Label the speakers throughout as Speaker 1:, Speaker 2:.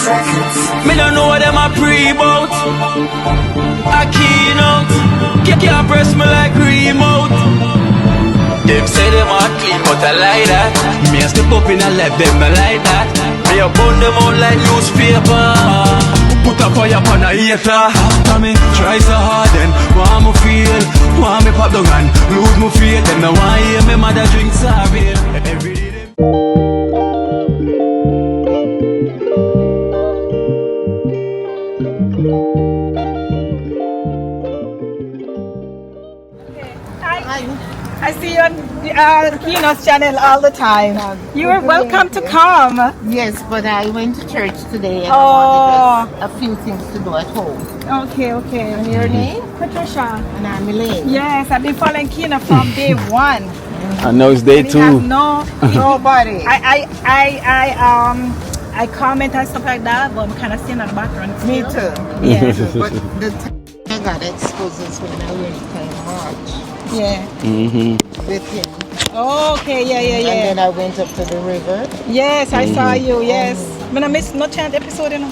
Speaker 1: Me don't know what them a pre-bout. Akeynote, can't press me like remote. Them say them a clean, but I like that. Me a step up in a left, them I like that. Me a burn them out like newspaper. Put a fire upon a hater. After me try so hard, then want me feel, want me pop down and lose my faith. Them no want hear me mother drink sorry. Every day them.
Speaker 2: I see you on Kino's channel all the time. You are welcome to come.
Speaker 3: Yes, but I went to church today and
Speaker 2: Oh.
Speaker 3: I wanted a few things to do at home.
Speaker 2: Okay.
Speaker 3: And your name?
Speaker 2: Patricia.
Speaker 3: And I'm Elaine.
Speaker 2: Yes, I've been following Kino from day one.
Speaker 4: I know it's day
Speaker 2: And he has
Speaker 4: two.
Speaker 3: Nobody.
Speaker 2: I comment and stuff like that, but I'm kind of seeing on the background.
Speaker 3: Me
Speaker 2: still.
Speaker 3: too.
Speaker 2: Yeah.
Speaker 3: But the time I got exposed is when I went to March
Speaker 2: Yeah.
Speaker 3: with him.
Speaker 2: Oh, okay. Yeah.
Speaker 3: And then I went up to the river.
Speaker 2: Yes, I saw you. Yes. I'm gonna miss no chance episode, you know.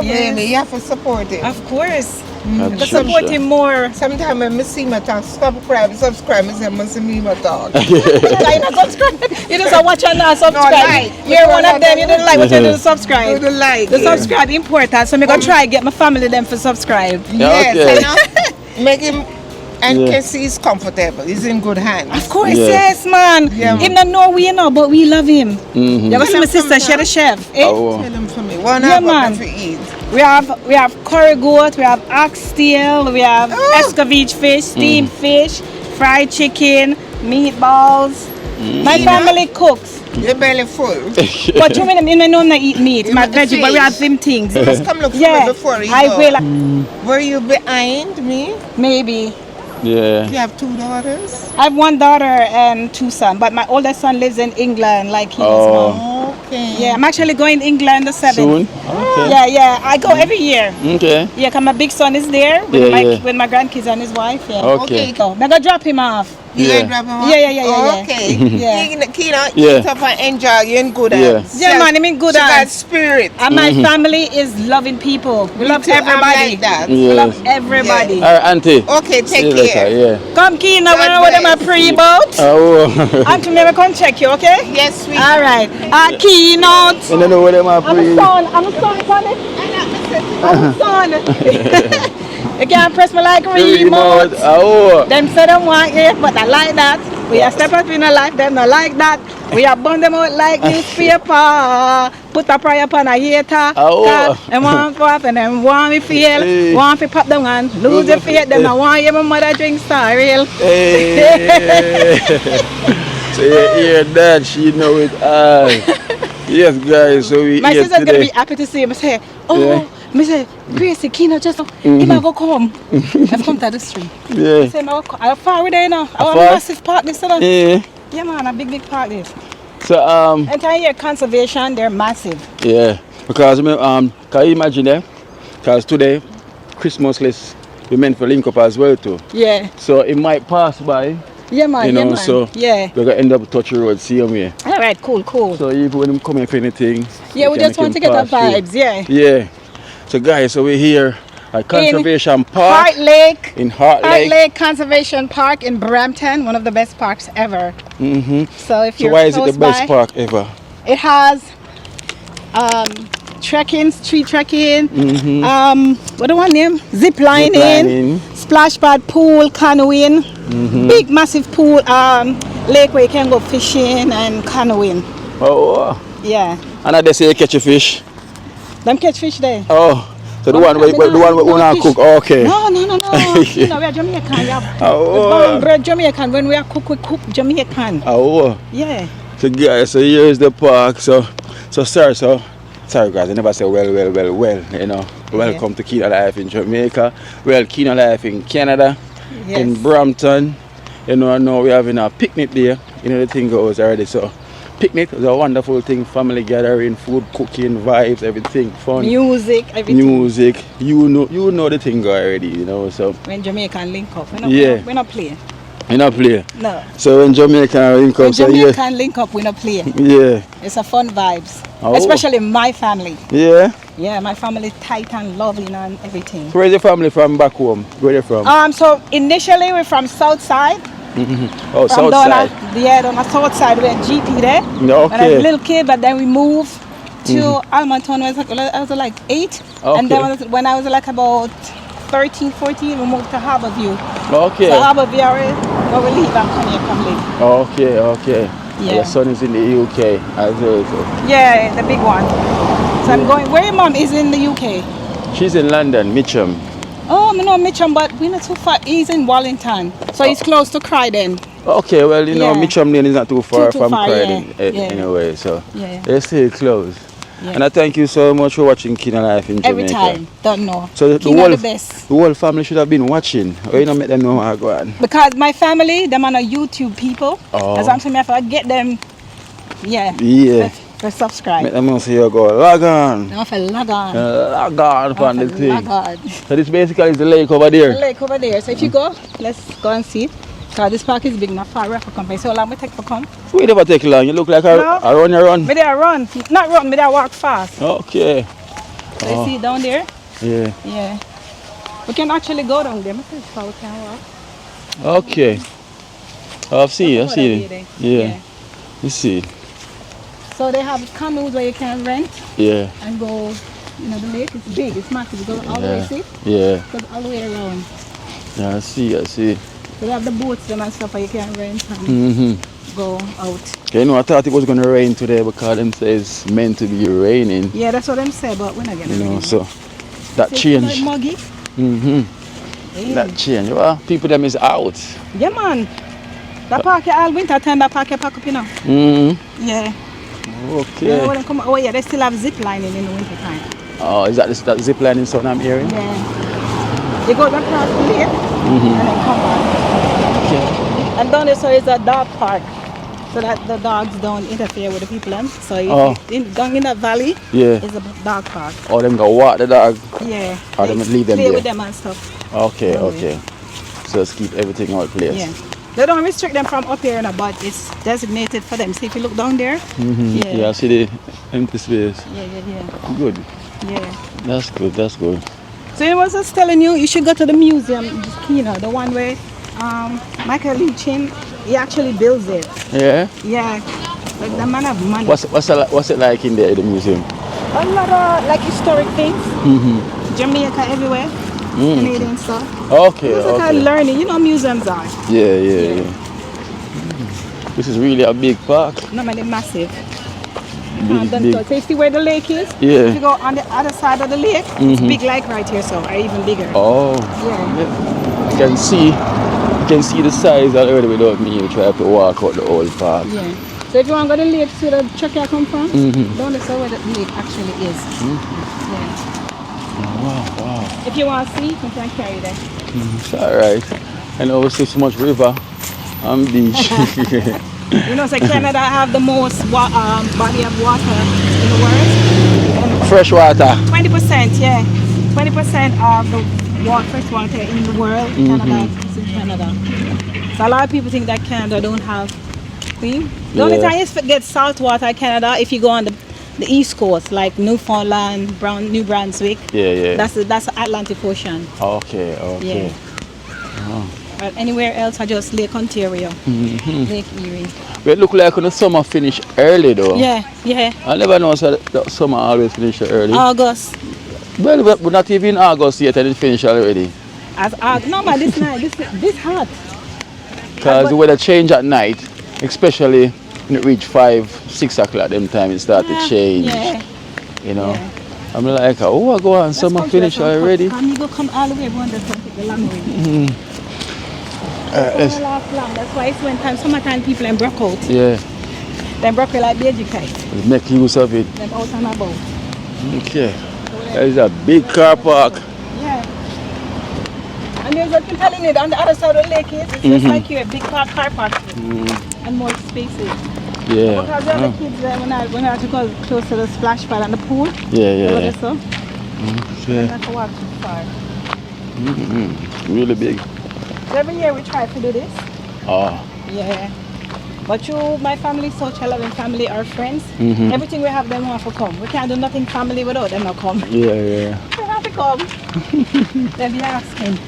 Speaker 3: Baby, you have to support him.
Speaker 2: Of course.
Speaker 4: That's
Speaker 2: To support
Speaker 4: sure.
Speaker 2: him more.
Speaker 3: Sometimes when I see my talk, subscribe, I say, I must see me my talk.
Speaker 2: Like not subscribe. You just watch and not subscribe.
Speaker 3: like.
Speaker 2: You're one of them. You don't like what you do to subscribe.
Speaker 3: Do the like.
Speaker 2: The subscribe important. So I'm gonna try get my family them for subscribe.
Speaker 3: Yes,
Speaker 4: Okay.
Speaker 3: you know? Make him, and
Speaker 4: Yeah.
Speaker 3: Casey is comfortable. He's in good hands.
Speaker 2: Of course,
Speaker 4: Yeah.
Speaker 2: yes, man.
Speaker 3: Yeah.
Speaker 2: Him not know we know, but we love him. You ever see my sister? She the chef. Eh?
Speaker 4: Oh.
Speaker 3: Tell him for me. One
Speaker 2: Yeah,
Speaker 3: hour
Speaker 2: man.
Speaker 3: to eat.
Speaker 2: We have curry goat, we have oxtail, we have escovitch fish, steamed fish, fried chicken, meatballs. My family cooks.
Speaker 3: Your belly full.
Speaker 2: But you mean know I'm not eat meat,
Speaker 3: You
Speaker 2: my
Speaker 3: want the
Speaker 2: veggie, but we
Speaker 3: fish?
Speaker 2: have them things.
Speaker 3: Just come look for
Speaker 2: Yeah,
Speaker 3: me before you
Speaker 2: I
Speaker 3: go.
Speaker 2: will.
Speaker 3: Were you behind me?
Speaker 2: Maybe.
Speaker 4: Yeah.
Speaker 3: You have 2 daughters?
Speaker 2: I have one daughter and 2 sons, but my oldest son lives in England, like his
Speaker 4: Oh.
Speaker 2: mom.
Speaker 3: Okay.
Speaker 2: Yeah, I'm actually going to England the 7th.
Speaker 4: Soon? Okay.
Speaker 2: Yeah, I go every year.
Speaker 4: Okay.
Speaker 2: Yeah, cause my big son is there with
Speaker 4: Yeah.
Speaker 2: with my grandkids and his wife. Yeah.
Speaker 4: Okay.
Speaker 2: So I'm gonna drop him off.
Speaker 3: You
Speaker 4: Yeah.
Speaker 3: ain't dropping off?
Speaker 2: Yeah.
Speaker 3: Okay.
Speaker 2: Yeah.
Speaker 3: Kino,
Speaker 4: Yeah.
Speaker 3: eat up and enjoy. You're in good
Speaker 4: Yeah.
Speaker 3: hands.
Speaker 2: Yeah, man, I'm in good
Speaker 3: She got
Speaker 2: hands.
Speaker 3: spirit.
Speaker 2: And my family is loving people. We love
Speaker 3: too, I'm
Speaker 2: everybody.
Speaker 3: like that.
Speaker 2: We
Speaker 4: Yes.
Speaker 2: love everybody.
Speaker 4: All right, auntie.
Speaker 3: Okay,
Speaker 4: See
Speaker 3: take
Speaker 4: you later.
Speaker 3: care.
Speaker 4: Yeah.
Speaker 2: Come, Kino,
Speaker 3: God
Speaker 2: when I them a
Speaker 3: bless.
Speaker 2: pre-boat.
Speaker 4: Oh.
Speaker 2: Auntie, me come check you, okay?
Speaker 3: Yes, sweet.
Speaker 2: All right. Keynote.
Speaker 4: I don't know what them are
Speaker 2: I'm a
Speaker 4: pre.
Speaker 2: son, Tommy. I'm a son. You can't press me like remote.
Speaker 4: Oh.
Speaker 2: Them say them want it, but I like that. We are step up in a life, them not like that. We are burn them out like newspaper. Put a prayer upon a hater.
Speaker 4: Oh.
Speaker 2: And want to up and then want me feel,
Speaker 4: Hey.
Speaker 2: want to pop them on. Lose the faith, them I want you, my mother drink star real.
Speaker 4: Hey. So you hear that? She know it all. Yes, guys. So we
Speaker 2: My
Speaker 4: here
Speaker 2: sister's gonna be
Speaker 4: today.
Speaker 2: happy to see him. I say, oh,
Speaker 4: Yeah.
Speaker 2: me say, Gracie, Kino just he might go come. I've come to the street. I
Speaker 4: Yeah.
Speaker 2: say, I'm far with there now. I want a
Speaker 4: far?
Speaker 2: massive park this, you know.
Speaker 4: Yeah.
Speaker 2: Yeah, man, a big park this.
Speaker 4: So
Speaker 2: Entire year conservation, they're massive.
Speaker 4: yeah, because can you imagine that? Because today, ChrisMustList, we meant for link up as well too.
Speaker 2: Yeah,
Speaker 4: So it might pass by,
Speaker 2: yeah, man.
Speaker 4: you know.
Speaker 2: Yeah, man.
Speaker 4: So
Speaker 2: yeah.
Speaker 4: we're gonna end up touching road, see them here.
Speaker 2: All right, cool.
Speaker 4: So even when them come in for anything,
Speaker 2: Yeah, we
Speaker 4: can
Speaker 2: just
Speaker 4: make
Speaker 2: want to
Speaker 4: them
Speaker 2: get the
Speaker 4: pass through.
Speaker 2: vibes. Yeah.
Speaker 4: Yeah. So guys, so we're here at Conservation Park
Speaker 2: Heart Lake.
Speaker 4: in Heart
Speaker 2: Heart
Speaker 4: Lake.
Speaker 2: Lake Conservation Park in Brampton, one of the best parks ever. So if
Speaker 4: So
Speaker 2: you're
Speaker 4: why is it
Speaker 2: close
Speaker 4: the best
Speaker 2: by,
Speaker 4: park ever?
Speaker 2: It has trekking, street trekking, what do I name? Zip lining,
Speaker 4: Ziplining.
Speaker 2: splash pad, pool, canoeing, big massive pool, lake where you can go fishing and canoeing.
Speaker 4: Oh,
Speaker 2: Yeah,
Speaker 4: and they say you catch a fish.
Speaker 2: them catch fish there.
Speaker 4: Oh, so the
Speaker 2: Oh,
Speaker 4: one where
Speaker 2: no,
Speaker 4: we
Speaker 2: no
Speaker 4: wanna
Speaker 2: fish.
Speaker 4: cook. Okay.
Speaker 2: No. You know, we are Jamaican. We have
Speaker 4: Oh.
Speaker 2: born bred Jamaican. When we are cook, we cook Jamaican.
Speaker 4: Oh.
Speaker 2: Yeah.
Speaker 4: So guys, so here's the park. So sorry guys, I never say well, you know. Welcome to Kino Life in Jamaica. Well, Kino Life in Canada, in
Speaker 2: Yes.
Speaker 4: Brampton. You know, I know we're having a picnic there. You know the thing goes already. So picnic is a wonderful thing, family gathering, food, cooking, vibes, everything, fun.
Speaker 2: Music, everything.
Speaker 4: Music. You know the thing already, you know. So
Speaker 2: When Jamaican link up.
Speaker 4: Yeah.
Speaker 2: We're not playing.
Speaker 4: You not play?
Speaker 2: No.
Speaker 4: So when Jamaican link up,
Speaker 2: When
Speaker 4: so
Speaker 2: Jamaican link up, we not play.
Speaker 4: yeah.
Speaker 2: It's a fun vibes.
Speaker 4: Oh.
Speaker 2: Especially my family.
Speaker 4: Yeah.
Speaker 2: Yeah, my family tight and loving and everything.
Speaker 4: So where's your family from back home? Where they from?
Speaker 2: So initially we're from south side.
Speaker 4: Oh, south side.
Speaker 2: On the south side we're GP there. When I was
Speaker 4: Okay.
Speaker 2: a little kid, but then we moved to Almonton when I was like 8. And then when I was like about 13, 14, we moved to Harborview.
Speaker 4: Okay.
Speaker 2: So Harborview, when we leave, I'm coming here from live.
Speaker 4: Okay, okay.
Speaker 2: Yeah.
Speaker 4: Your son is in the UK as well. So.
Speaker 2: Yeah, the big one. So I'm going, where your mom is in the UK?
Speaker 4: She's in London, Mitcham.
Speaker 2: Oh, no, Mitcham, but we're not too far. He's in Wallington. So he's close to Croydon.
Speaker 4: Okay, well, you know,
Speaker 2: Yeah.
Speaker 4: Mitcham Lane is not too far
Speaker 2: Too
Speaker 4: from
Speaker 2: far,
Speaker 4: Croydon
Speaker 2: yeah.
Speaker 4: anyway, so
Speaker 2: Yeah.
Speaker 4: they're still close.
Speaker 2: Yeah.
Speaker 4: And I thank you so much for watching Kino Life in
Speaker 2: Every
Speaker 4: Jamaica.
Speaker 2: time. Don't know.
Speaker 4: So the
Speaker 2: Kino
Speaker 4: whole,
Speaker 2: the best.
Speaker 4: the whole family should have been watching. Or you know, make them know how I go on.
Speaker 2: Because my family, them are not YouTube people.
Speaker 4: Oh.
Speaker 2: As I'm saying, if I get them, yeah.
Speaker 4: Yeah.
Speaker 2: They subscribe.
Speaker 4: Make them know so you go, log on.
Speaker 2: Now if I log on.
Speaker 4: Log on upon the thing.
Speaker 2: Log on.
Speaker 4: So this basically is the lake over
Speaker 2: The
Speaker 4: there.
Speaker 2: lake over there. So if you go, let's go and see it. Because this park is big, not far away for company. So how long we take for come?
Speaker 4: We never take long. You look like
Speaker 2: No.
Speaker 4: a run, you run.
Speaker 2: Me there run. Not run, me there walk fast.
Speaker 4: Okay.
Speaker 2: So you see it down there?
Speaker 4: Yeah.
Speaker 2: Yeah. We can actually go down there. We can walk.
Speaker 4: Okay. I've seen it.
Speaker 2: Yeah.
Speaker 4: Yeah. You see it.
Speaker 2: So they have canoes where you can rent
Speaker 4: Yeah.
Speaker 2: and go, you know, the lake is big, it's massive. You go all the way, see?
Speaker 4: Yeah.
Speaker 2: Goes all the way around.
Speaker 4: Yeah, I see.
Speaker 2: So they have the boats them and stuff where you can rent and go out.
Speaker 4: You know, I thought it was going to rain today because them say it's meant to be raining.
Speaker 2: Yeah, that's what them say, but we're not getting
Speaker 4: You know,
Speaker 2: rain.
Speaker 4: so that
Speaker 2: See,
Speaker 4: change.
Speaker 2: like muggy. Yeah.
Speaker 4: That change. Well, people them is out.
Speaker 2: Yeah, man. That park here all winter time, that park here pack up, you know. Yeah.
Speaker 4: Okay.
Speaker 2: You know, when they come, oh yeah, they still have zip lining in the winter time.
Speaker 4: Oh, is that that zip line in South I'm hearing?
Speaker 2: Yeah. You go across the lake and then come back.
Speaker 4: Okay.
Speaker 2: And down there, so it's a dog park. So that the dogs don't interfere with the people. So down in that valley,
Speaker 4: Yeah.
Speaker 2: it's a dog park.
Speaker 4: Or them go walk the dog.
Speaker 2: Yeah.
Speaker 4: Or them leave them
Speaker 2: play
Speaker 4: there.
Speaker 2: with them and stuff.
Speaker 4: Okay,
Speaker 2: Oh,
Speaker 4: okay. So let's keep everything out place.
Speaker 2: Yeah. They don't restrict them from up here, but it's designated for them. See if you look down there.
Speaker 4: Yeah, I see the empty space.
Speaker 2: Yeah.
Speaker 4: Good.
Speaker 2: Yeah.
Speaker 4: That's good. That's good.
Speaker 2: So I was just telling you, you should go to the museum, Kino, the one where Michael Leachin, he actually builds it.
Speaker 4: Yeah.
Speaker 2: Yeah. Like the man of money.
Speaker 4: What's it like in there, the museum?
Speaker 2: A lot of like historic things. Jamaica everywhere. Canadian stuff.
Speaker 4: Okay.
Speaker 2: It's like
Speaker 4: Okay.
Speaker 2: learning, you know, museums are.
Speaker 4: Yeah. This is really a big park.
Speaker 2: No, man, they're massive.
Speaker 4: Big.
Speaker 2: So you see where the lake is?
Speaker 4: Yeah.
Speaker 2: If you go on the other side of the lake, it's big like right here, so or even bigger.
Speaker 4: Oh.
Speaker 2: Yeah.
Speaker 4: You can see the size already without me. You try to walk out the whole park.
Speaker 2: Yeah. So if you want to go to the lake, see the truck here come from? Down the side where the lake actually is. Yeah.
Speaker 4: Wow.
Speaker 2: If you want to see, you can carry that.
Speaker 4: It's alright. And also so much river and beach.
Speaker 2: You know, so Canada have the most body of water in the world.
Speaker 4: Fresh water.
Speaker 2: 20%, yeah. 20% of the fresh water in the world, Canada is in Canada. So a lot of people think that Canada don't have clean. The only time you get salt water in Canada if you go on the east coast, like Newfoundland, New Brunswick.
Speaker 4: Yeah.
Speaker 2: That's the Atlantic Ocean.
Speaker 4: Okay.
Speaker 2: Yeah. But anywhere else, I just Lake Ontario, Lake Erie.
Speaker 4: But it look like when the summer finish early though.
Speaker 2: Yeah.
Speaker 4: I never know that the summer always finish early.
Speaker 2: August.
Speaker 4: Well, we're not even August yet and it finished already.
Speaker 2: No, man, this hot.
Speaker 4: Because the weather change at night, especially when it reach 5-6 o'clock, them time it start to change.
Speaker 2: Yeah.
Speaker 4: You know.
Speaker 2: Yeah.
Speaker 4: I'm like, oh, I go on, summer finish already.
Speaker 2: Come, you go come all the way, go on the take the long way. That's why it's when summertime people them broke out.
Speaker 4: Yeah.
Speaker 2: Them broke out like baby kite.
Speaker 4: Make use of it.
Speaker 2: Them out and about.
Speaker 4: Okay. There's a big car park.
Speaker 2: Yeah. And there's a telling it on the other side of the lake it's just like you a big car park and more spaces.
Speaker 4: Yeah.
Speaker 2: Because the other kids when I had to go close to the splash pad and the pool.
Speaker 4: Yeah.
Speaker 2: So
Speaker 4: Okay.
Speaker 2: I have to walk too far.
Speaker 4: Really big.
Speaker 2: So every year we try to do this.
Speaker 4: Oh.
Speaker 2: Yeah. But you, my family, such a loving family, our friends, everything we have, them have to come. We can't do nothing family without them not come.
Speaker 4: Yeah.
Speaker 2: They have to come. They'll be asking,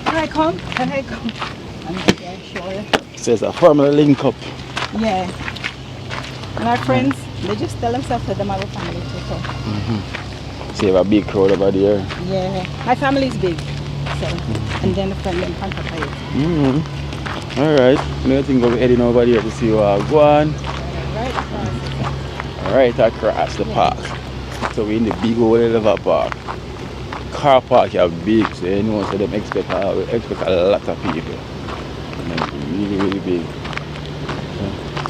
Speaker 2: can I come? Can I come? And yeah, sure.
Speaker 4: So it's a family link up.
Speaker 2: Yeah. And our friends, they just tell themselves that them have a family to come.
Speaker 4: So you have a big crowd over there.
Speaker 2: Yeah. My family is big. So, and then the friend them contact us.
Speaker 4: Alright. I think of heading over there to see what go on. Right across the park. So we're in the big old elevator park. Car park are big, so you know, so them expect a lot of people. And really big.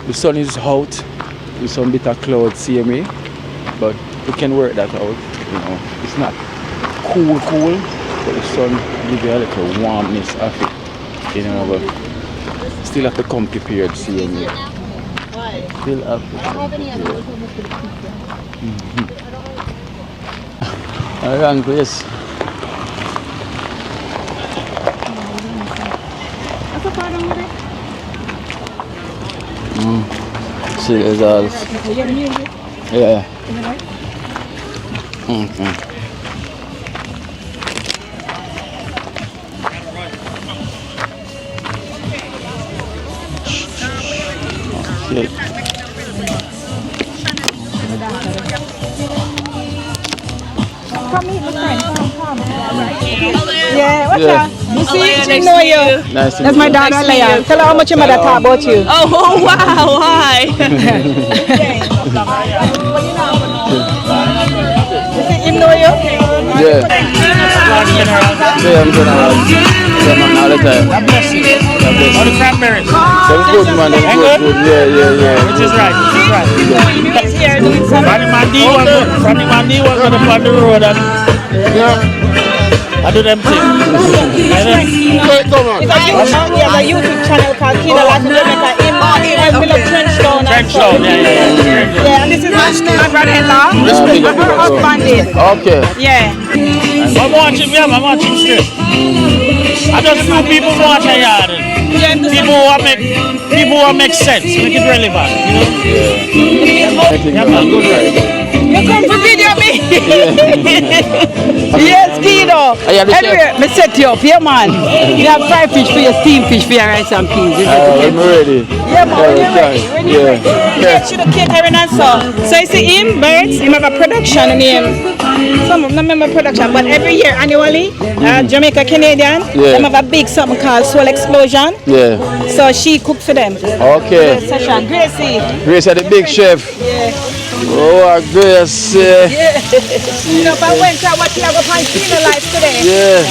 Speaker 4: The sun is out with some bit of cloud, see me, but we can work that out. You know, it's not cool, but the sun gives you a little warmness of it. You know, but still have to come prepared, see me. Still have to come prepared. Around place. See, it's all. Yeah. Okay.
Speaker 2: Come meet my friend. Come. Yeah, what's up? You see, she know you.
Speaker 4: Nice to
Speaker 2: That's
Speaker 4: meet
Speaker 2: my
Speaker 4: you.
Speaker 2: daughter Leia. Tell her how much your mother talk about you.
Speaker 5: Oh, wow, hi.
Speaker 2: You see him know you?
Speaker 4: Yeah. Yeah, I'm going around. Yeah, man, all the time.
Speaker 6: God bless you. All the cranberries.
Speaker 4: Them good, man. Them good. Yeah.
Speaker 6: Which is right.
Speaker 2: He's here doing something.
Speaker 6: Franny Mandy was on the road and I do them things.
Speaker 2: It's a YouTube channel called Kino Life in Jamaica. Him Trenchtown.
Speaker 6: Trenchtown,
Speaker 2: Yeah, and this is my brother-in-law. And her husband is.
Speaker 4: Okay.
Speaker 2: Yeah.
Speaker 6: I'm watching still. I just know people watch a yard. People who make sense, make it relevant, you know? Yeah, man, good right.
Speaker 2: You come to video me? Yes, Kino. Anyway, me set you up, yeah, man. You have fried fish for your steamed fish for your rice and peas.
Speaker 4: I'm ready.
Speaker 2: Yeah, man, when you're ready. Yeah, should have catering and so. So you see him, Birds, him have a production name. Some of them remember production, but every year annually, Jamaica Canadian, them have a big something called Soul Explosion.
Speaker 4: Yeah.
Speaker 2: So she cooks for them.
Speaker 4: Okay.
Speaker 2: Session. Gracie.
Speaker 4: Gracie, the big chef.
Speaker 2: Yeah.
Speaker 4: Oh, Gracie.
Speaker 2: Yeah. You know, if I went to what you have upon Kino Life today.
Speaker 4: Yeah.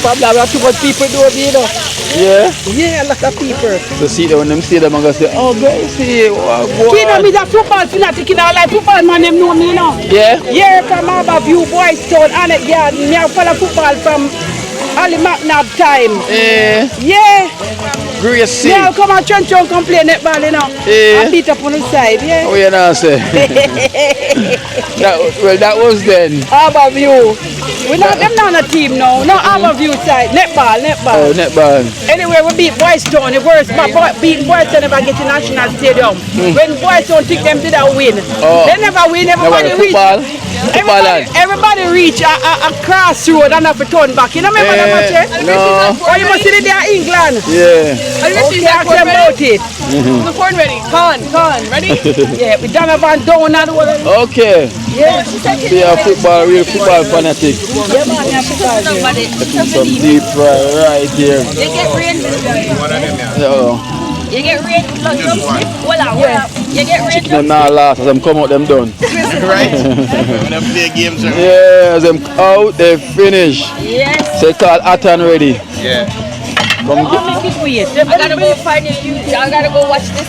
Speaker 2: Probably have too much people do it, you know.
Speaker 4: Yeah.
Speaker 2: Yeah, a lot of people.
Speaker 4: So see them when them see them and go say, oh, Gracie, wow,
Speaker 2: Kino is a football fanatic, you know, like football man, them know me, you know.
Speaker 4: Yeah.
Speaker 2: Yeah, from Harbourview, Boys Town, and yeah, me a follow football from Ali McNabb time. Yeah.
Speaker 4: Gracie.
Speaker 2: Yeah, come on, Trenchtown come play netball, you know.
Speaker 4: Yeah.
Speaker 2: And beat up on the side, yeah.
Speaker 4: Oh, you know, say. that was then.
Speaker 2: Harbourview. We not them not on a team now. No Harbourview side. Netball.
Speaker 4: Oh, netball.
Speaker 2: Anyway, we beat Boys Town. The worst, but beat Boys Town never get to National Stadium. When Boys Town think them did a win.
Speaker 4: Oh.
Speaker 2: They never win. Everybody reach. Everybody reach a crossroad and have to turn back. You know remember that match, eh?
Speaker 4: No.
Speaker 2: Oh, you must see it there in England.
Speaker 4: Yeah.
Speaker 2: Okay, ask them about it.
Speaker 5: The corn ready. Con, ready?
Speaker 2: Yeah, we Donovan down and all.
Speaker 4: Okay.
Speaker 2: Yeah.
Speaker 4: Be a real football fanatic.
Speaker 2: Yeah, man, yeah, football.
Speaker 4: Some deep fry right here.
Speaker 5: You get rain.
Speaker 4: Oh.
Speaker 5: You get rain. Look,
Speaker 2: Yeah.
Speaker 5: You get rain.
Speaker 4: Chicken not last as them come out them done.
Speaker 7: Right? When them play games, right?
Speaker 4: Yeah, as them out they finish.
Speaker 5: Yes.
Speaker 4: So it's all hot and ready.
Speaker 7: Yeah.
Speaker 4: Come get.
Speaker 5: I gotta go find your YouTube. I gotta go watch this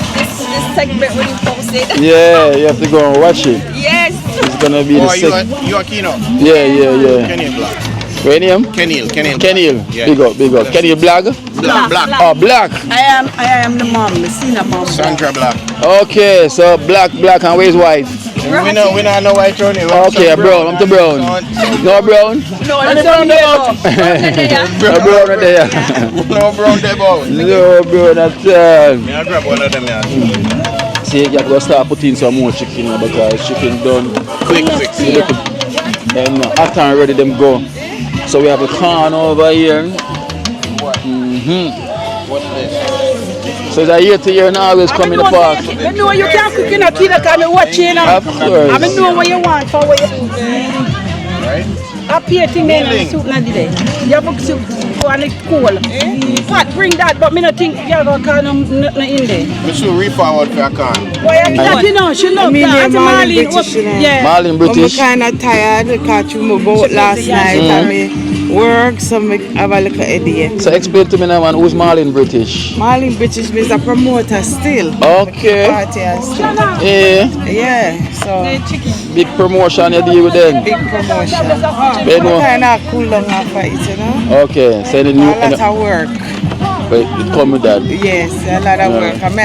Speaker 5: segment when you post it.
Speaker 4: Yeah, you have to go and watch it.
Speaker 5: Yes.
Speaker 4: It's gonna be the
Speaker 7: Oh,
Speaker 4: second.
Speaker 7: you are Kino?
Speaker 4: Yeah.
Speaker 7: Kenny Black.
Speaker 4: What's your name?
Speaker 7: Kenny.
Speaker 4: Kenny.
Speaker 7: Yeah.
Speaker 4: Big up. Kenny Black?
Speaker 7: Black.
Speaker 4: Oh, Black.
Speaker 2: I am the mom, the senior mom.
Speaker 7: Sandra Black.
Speaker 4: Okay, so Black and where's wife?
Speaker 7: We know no white throne.
Speaker 4: Okay, brown. I'm the brown. No brown?
Speaker 5: No, the brown there.
Speaker 4: No brown right there.
Speaker 7: No brown there, boy.
Speaker 4: No brown at all.
Speaker 7: Me I grab one of them, yeah.
Speaker 4: See, you have to start putting some more chicken in because chicken done
Speaker 7: Quick.
Speaker 4: and after I'm ready them go. So we have a corn over here.
Speaker 7: What's this?
Speaker 4: So it's a year to year and always come in the park.
Speaker 2: I know you can't cook enough, Kino, because I'm watching.
Speaker 4: Of course.
Speaker 2: I know what you want for what you
Speaker 7: Right?
Speaker 2: up here thing then and soup not today. You have soup for and it's cold. What bring that, but me not think you have a can nothing in there.
Speaker 7: Me should re-forward for a can.
Speaker 2: Why you know, she love that. Auntie Marlene, yeah.
Speaker 4: Marlin British.
Speaker 3: I'm kind of tired because we moved out last night and me work, so I have a little idea.
Speaker 4: So explain to me now, man, who's Marlin British?
Speaker 3: Marlene British is a promoter still.
Speaker 4: Okay.
Speaker 3: Party and stuff.
Speaker 4: Yeah.
Speaker 3: Yeah, so
Speaker 4: Big promotion you deal with them.
Speaker 3: big promotion.
Speaker 4: They
Speaker 3: I'm
Speaker 4: know.
Speaker 3: kind of cool down after it, you know.
Speaker 4: Okay. So the
Speaker 3: A
Speaker 4: new,
Speaker 3: lot of work.
Speaker 4: but it come with that.
Speaker 3: Yes, a lot of work. I'm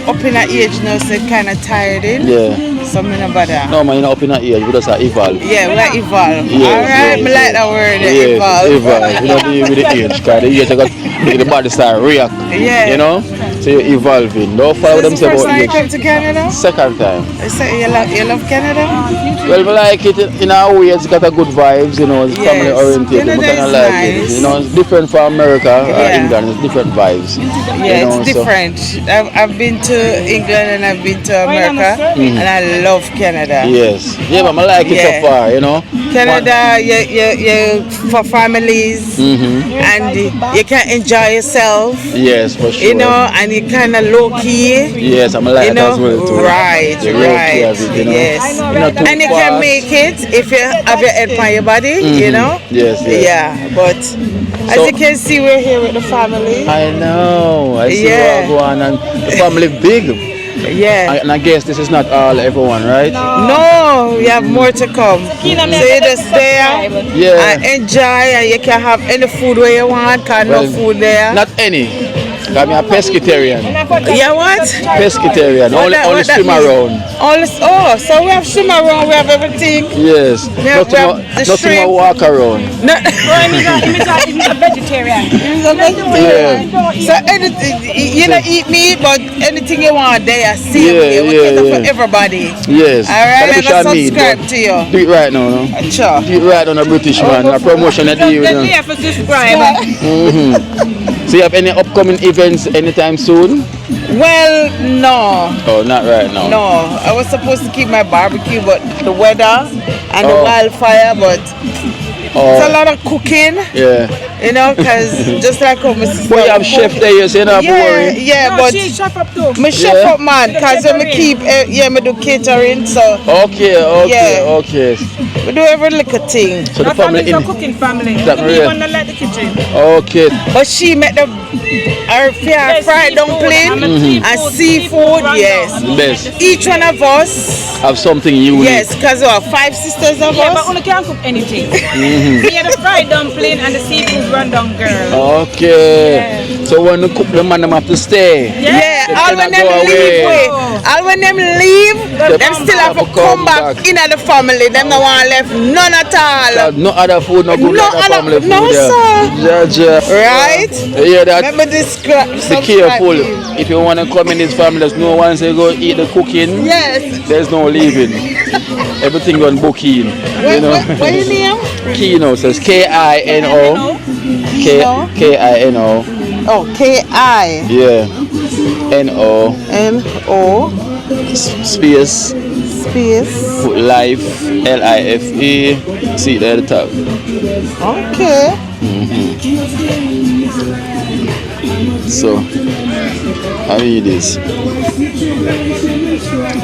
Speaker 3: up in the age now, so kind of tired in.
Speaker 4: Yeah.
Speaker 3: So I'm not bother.
Speaker 4: No man, you're not up in that age. We just are evolve.
Speaker 3: Yeah, we're evolve.
Speaker 4: Yes,
Speaker 3: Alright,
Speaker 4: yes,
Speaker 3: I like that word,
Speaker 4: Yes,
Speaker 3: evolve.
Speaker 4: evolve. You don't deal with the age, because the age you got make the body start react.
Speaker 3: Yeah.
Speaker 4: You know? So you're evolving. Don't follow them
Speaker 3: This is the
Speaker 4: say
Speaker 3: first
Speaker 4: about
Speaker 3: time you
Speaker 4: age.
Speaker 3: come to Canada?
Speaker 4: Second time.
Speaker 3: You say you love Canada?
Speaker 4: Well, we like it in our way. It's got a good vibes, you know. It's
Speaker 3: Yes.
Speaker 4: family oriented. We
Speaker 3: Canada
Speaker 4: kind of
Speaker 3: is
Speaker 4: like
Speaker 3: nice.
Speaker 4: it. You know, it's different from America or
Speaker 3: Yeah.
Speaker 4: England. It's different vibes.
Speaker 3: Yeah,
Speaker 4: you know,
Speaker 3: it's different. I've been to England and I've been to America and I love Canada.
Speaker 4: Yes. Yeah, but I like it
Speaker 3: Yeah.
Speaker 4: so far, you know.
Speaker 3: Canada, you for families and you can enjoy yourself,
Speaker 4: Yes, for sure.
Speaker 3: you know, and you kind of low key.
Speaker 4: Yes, I'm like
Speaker 3: You
Speaker 4: that
Speaker 3: know,
Speaker 4: as well too.
Speaker 3: right,
Speaker 4: The real key
Speaker 3: right,
Speaker 4: of it, you know.
Speaker 3: yes.
Speaker 4: You're not too
Speaker 3: And you can
Speaker 4: fast.
Speaker 3: make it if you have your head on your body, you know.
Speaker 4: Yes, yes.
Speaker 3: Yeah, but as
Speaker 4: So-
Speaker 3: you can see, we're here with the family.
Speaker 4: I know. I see
Speaker 3: Yeah.
Speaker 4: what go on, and the family big.
Speaker 3: Yeah.
Speaker 4: And I guess this is not all everyone, right?
Speaker 3: No, we have more to come. So you just there
Speaker 4: Yeah.
Speaker 3: and enjoy, and you can have any food where you want, cause
Speaker 4: Well,
Speaker 3: no food there.
Speaker 4: Not any. I'm a pescatarian.
Speaker 3: Yeah, what?
Speaker 4: Pescatarian.
Speaker 3: What
Speaker 4: Only
Speaker 3: that-
Speaker 4: only
Speaker 3: what that
Speaker 4: swim
Speaker 3: mean?
Speaker 4: around.
Speaker 3: Oh, so we have swim around, we have everything.
Speaker 4: Yes.
Speaker 3: We have
Speaker 4: Nothing more,
Speaker 3: the
Speaker 4: nothing
Speaker 3: shrimp.
Speaker 4: more walk around.
Speaker 3: No.
Speaker 2: He's a vegetarian.
Speaker 4: Yeah.
Speaker 3: So anything, you don't eat meat, but anything you want, there, see
Speaker 4: Yeah,
Speaker 3: we
Speaker 4: yeah,
Speaker 3: cater
Speaker 4: yeah.
Speaker 3: for everybody.
Speaker 4: Yes.
Speaker 3: All right, I'm
Speaker 4: Beneficial
Speaker 3: gonna
Speaker 4: need,
Speaker 3: subscribe
Speaker 4: but
Speaker 3: to you.
Speaker 4: do it right now, no?
Speaker 3: Sure.
Speaker 4: Do it right on a British man. A promotion that deal with them.
Speaker 2: Here for subscribe.
Speaker 4: So you have any upcoming events anytime soon?
Speaker 3: Well, no.
Speaker 4: Oh, not right now.
Speaker 3: No, I was supposed to keep my barbecue, but the weather and the
Speaker 4: Oh.
Speaker 3: wildfire, but it's a
Speaker 4: Oh,
Speaker 3: lot of cooking,
Speaker 4: yeah.
Speaker 3: you know, because just like how my sister.
Speaker 4: But you have chef there, you say not to
Speaker 3: Yeah,
Speaker 4: worry.
Speaker 3: yeah, but
Speaker 2: she chop up too.
Speaker 3: my chef
Speaker 4: Yeah.
Speaker 3: up, man, because when me keep, me do catering, so
Speaker 4: Okay, okay,
Speaker 3: Yeah.
Speaker 4: okay.
Speaker 3: we do every little thing.
Speaker 4: So the family
Speaker 2: is a
Speaker 4: in.
Speaker 2: cooking family.
Speaker 4: That
Speaker 2: We
Speaker 4: real?
Speaker 2: want to let the kitchen.
Speaker 4: Okay.
Speaker 3: But she make her
Speaker 2: Yes,
Speaker 3: fried
Speaker 2: seafood,
Speaker 3: dumpling and seafood, yes.
Speaker 4: Best.
Speaker 3: Each one of us,
Speaker 4: Have something unique.
Speaker 3: yes, because we are 5 sisters of
Speaker 2: Yeah, but
Speaker 3: us.
Speaker 2: only can't cook anything. We had the fried dumpling and the seafood rundown girl.
Speaker 4: Okay. So when you cook, the man them have to stay.
Speaker 3: Yeah,
Speaker 4: They
Speaker 3: all when
Speaker 4: cannot
Speaker 3: them
Speaker 4: go
Speaker 3: leave,
Speaker 4: away.
Speaker 3: all when them leave, them still have to come back in the family. Them no want left none at all.
Speaker 4: No other food, no good
Speaker 3: No
Speaker 4: like the
Speaker 3: other-
Speaker 4: family food.
Speaker 3: no,
Speaker 4: yeah.
Speaker 3: sir. Right?
Speaker 4: You hear that?
Speaker 3: Remember this scrap.
Speaker 4: Be careful. If you want to come in this family, there's no one say go eat the cooking.
Speaker 3: Yes.
Speaker 4: There's no leaving. Everything on booking. You know.
Speaker 3: What your name?
Speaker 4: Kino says Kino. Kino.
Speaker 3: Oh, K-I-N-O.
Speaker 4: Yeah. N-O. Space.
Speaker 3: Space.
Speaker 4: Put life. L-I-F-E. See it at the top.
Speaker 3: Okay.
Speaker 4: So, I read this.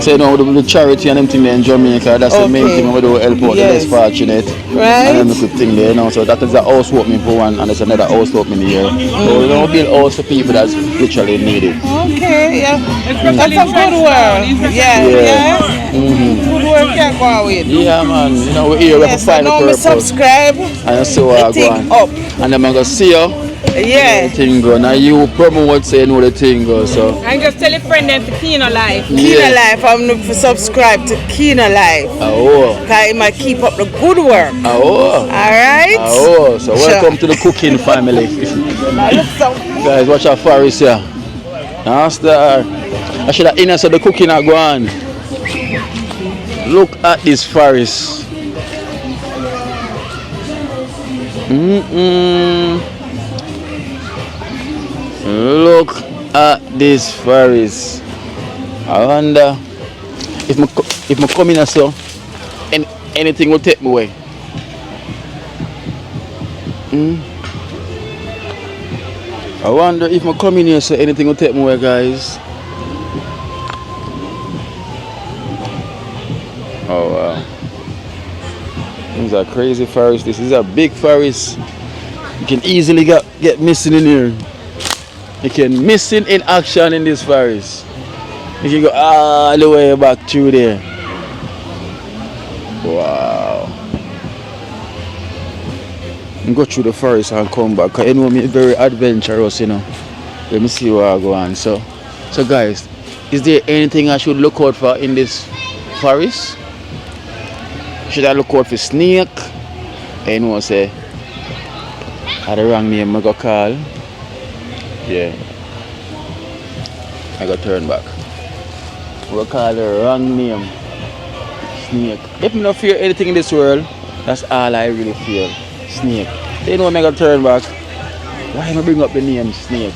Speaker 4: So, you know, the charity and them thing there in Jamaica, that's the main
Speaker 3: Okay.
Speaker 4: thing we do help out
Speaker 3: Yes.
Speaker 4: the less fortunate.
Speaker 3: Right.
Speaker 4: And then the good thing there, you know. So, that is a house opening for one, and there's another house opening here. So, we don't build house for people that's literally need it.
Speaker 3: Okay, yeah. That's a good work. Yeah,
Speaker 4: Yeah.
Speaker 3: yeah. Good work you go with.
Speaker 4: Yeah, man. You know, we're here
Speaker 3: Yes,
Speaker 4: to
Speaker 3: I
Speaker 4: find
Speaker 3: know
Speaker 4: a
Speaker 3: me
Speaker 4: purpose.
Speaker 3: subscribe.
Speaker 4: And so I go
Speaker 3: Think
Speaker 4: on.
Speaker 3: up.
Speaker 4: And then I'm going to see you
Speaker 3: Yeah.
Speaker 4: The thing go. Now you promote saying know the thing go. So.
Speaker 2: And just tell a friend them to Kino Life.
Speaker 3: Kino Life, I'm going to subscribe to Kino Life.
Speaker 4: Oh.
Speaker 3: Because it might keep up the good work.
Speaker 4: Oh.
Speaker 3: Alright?
Speaker 4: Oh. So welcome to the cooking family. Guys, watch our forest here. Star. I should have innocent the cooking are going. Look at this forest. Look at this forest. I wonder if I come in so anything will take me away. I wonder if I come in here so anything will take me away, guys. Oh wow. These are crazy forest. This is a big forest. You can easily get missing in here. You can missing in action in this forest. You can go all the way back through there. Wow. And go through the forest and come back. Cause you know me very adventurous, you know. Let me see where I go on. So guys, is there anything I should look out for in this forest? Should I look out for snake? You know, say I the wrong name I go call. Yeah. I got turn back. We call the wrong name. Snake. If I don't fear anything in this world, that's all I really fear. Snake. You know I got turn back. Why am I bring up the name snake?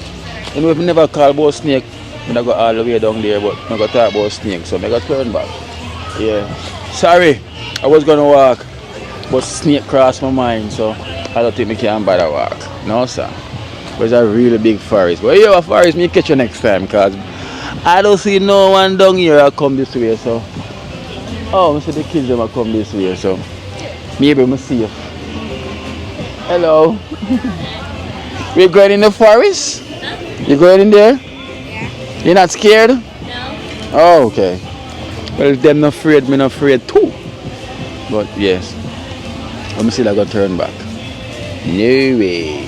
Speaker 4: You know if I never call about snake, I go all the way down there, but I got talk about snake, so I got turn back. Yeah. Sorry. I was gonna walk, but snake crossed my mind, so I don't think I can bother walk. No, sir. But it's a really big forest. But yeah, a forest, me catch you next time, cause I don't see no one down here I come this way, so. Oh, I see the kids them come this way, so maybe I'm see you. Hello. We're going in the forest? You going in there? Yeah. You're not scared? No. Oh, okay. Well, if them not afraid, me not afraid too. But yes, let me see if I got turn back. No way.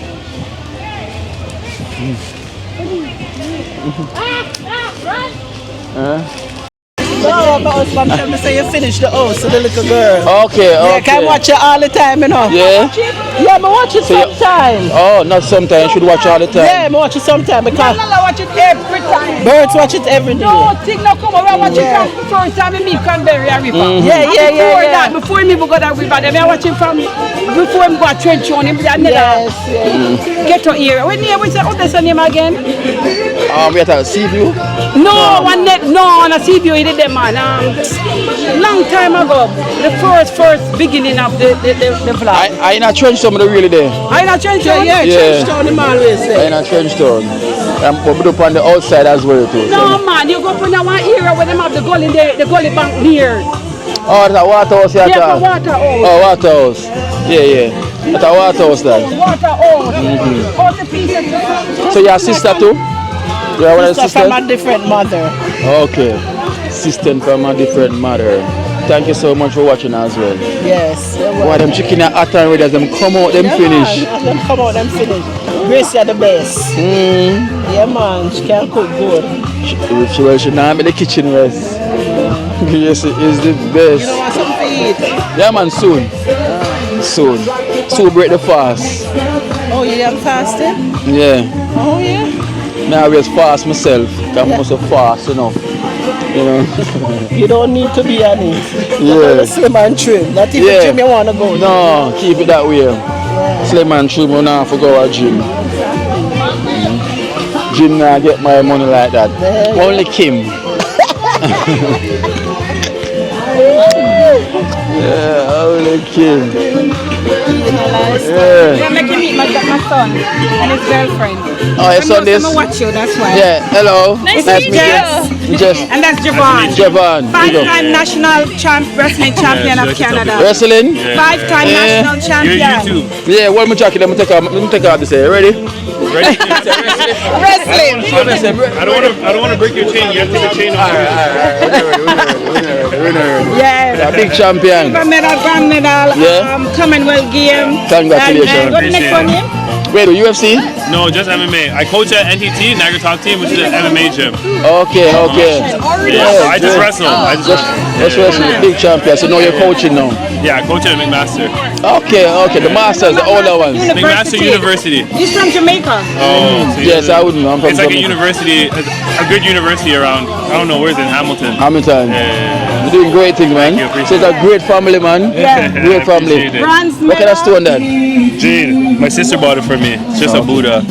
Speaker 3: No, my husband tell me say you finish the house to the little girl.
Speaker 4: Okay, okay.
Speaker 3: Yeah, can watch it all the time, you know.
Speaker 4: Yeah?
Speaker 3: Yeah, I watch it sometimes.
Speaker 4: Oh, not sometimes. You should watch all the time.
Speaker 3: Yeah, I watch it sometimes because
Speaker 2: I watch it every time.
Speaker 3: birds watch it every day.
Speaker 2: No, thing no come over. I watch it from the first time I meet Cranberry and River.
Speaker 3: Yeah.
Speaker 2: Before me go that river, then I watch him from before him go a trench on him.
Speaker 3: Yes.
Speaker 2: Get to here. When you say, oh, that's your name again?
Speaker 4: We have to see you.
Speaker 2: No, on a CBO he did that man. Long time ago, the first beginning of the vlog.
Speaker 4: I in a trench town really there.
Speaker 2: I in a trench town?
Speaker 3: Yeah, trench town him always say.
Speaker 4: I in a trench town. But we do on the outside as well too.
Speaker 2: No man, you go up in one area where them have the gully there, the gully bank near.
Speaker 4: Oh, that's a water house here.
Speaker 2: Yeah, the water house.
Speaker 4: Oh, water house. Yeah. That's a water house there.
Speaker 2: Water house.
Speaker 4: So your sister too? You have one sister?
Speaker 3: From a different mother.
Speaker 4: Okay. Sister from a different mother. Thank you so much for watching as well.
Speaker 3: Yes.
Speaker 4: Why them chicken are hot and ready as them come out, them finish.
Speaker 3: As them come out, them finish. Gracie are the best. Yeah man, she can cook good.
Speaker 4: She now in the kitchen rest. Yes, it is the best.
Speaker 3: You don't want something to eat?
Speaker 4: Yeah man, soon. Soon break the fast.
Speaker 3: Oh, you am fasting?
Speaker 4: Yeah.
Speaker 3: Oh yeah?
Speaker 4: Now I always fast myself. I'm also fast enough. You know.
Speaker 3: You don't need to be on it.
Speaker 4: Yeah.
Speaker 3: Slim and trim. Not even gym you want to go.
Speaker 4: No, keep it that way. Slim and trim, we not for go to gym. Gym now get my money like that. Only Kim. Yeah, only Kim.
Speaker 2: Yeah, make him meet my son and his girlfriend.
Speaker 4: Oh, your son is?
Speaker 2: I'm watch you, that's why.
Speaker 4: Yeah, hello.
Speaker 5: Nice to meet you.
Speaker 4: Jess.
Speaker 2: And that's Javon.
Speaker 4: Javon.
Speaker 2: Five-time national wrestling champion of Canada.
Speaker 4: Wrestling?
Speaker 2: Five-time national champion.
Speaker 4: Yeah, what am I talking? Let me take out this here. Ready?
Speaker 3: Wrestling.
Speaker 6: I don't want to break your chain. You have to take the chain off.
Speaker 4: Winner.
Speaker 2: Yeah.
Speaker 4: A big champion.
Speaker 2: Silver medal, gold medal,
Speaker 4: Yeah.
Speaker 2: Commonwealth game.
Speaker 4: Congratulations.
Speaker 2: What's the next one name?
Speaker 4: Wait, the UFC?
Speaker 6: No, just MMA. I coach at NTT, Niagara Talk Team, which is an MMA gym.
Speaker 4: Okay.
Speaker 6: Yeah, so I just wrestle.
Speaker 4: Just wrestle, the big champion. So now you're coaching now.
Speaker 6: Yeah, I coach at McMaster.
Speaker 4: Okay. The masters, the older ones.
Speaker 6: McMaster University.
Speaker 2: He's from Jamaica.
Speaker 6: Oh, so
Speaker 4: Yes, I wouldn't. I'm from
Speaker 6: it's like a
Speaker 4: Jamaica.
Speaker 6: university, a good university around. I don't know where's it, Hamilton.
Speaker 4: Hamilton.
Speaker 6: Yeah.
Speaker 4: You're doing great things, man.
Speaker 6: Thank you,
Speaker 4: So it's a great family, man.
Speaker 2: Yeah.
Speaker 4: Great family.
Speaker 6: Appreciate it.
Speaker 2: Bronze
Speaker 4: What kind of
Speaker 2: medal.
Speaker 4: stone that?
Speaker 6: Jade, my sister bought it for me. It's just a Buddha.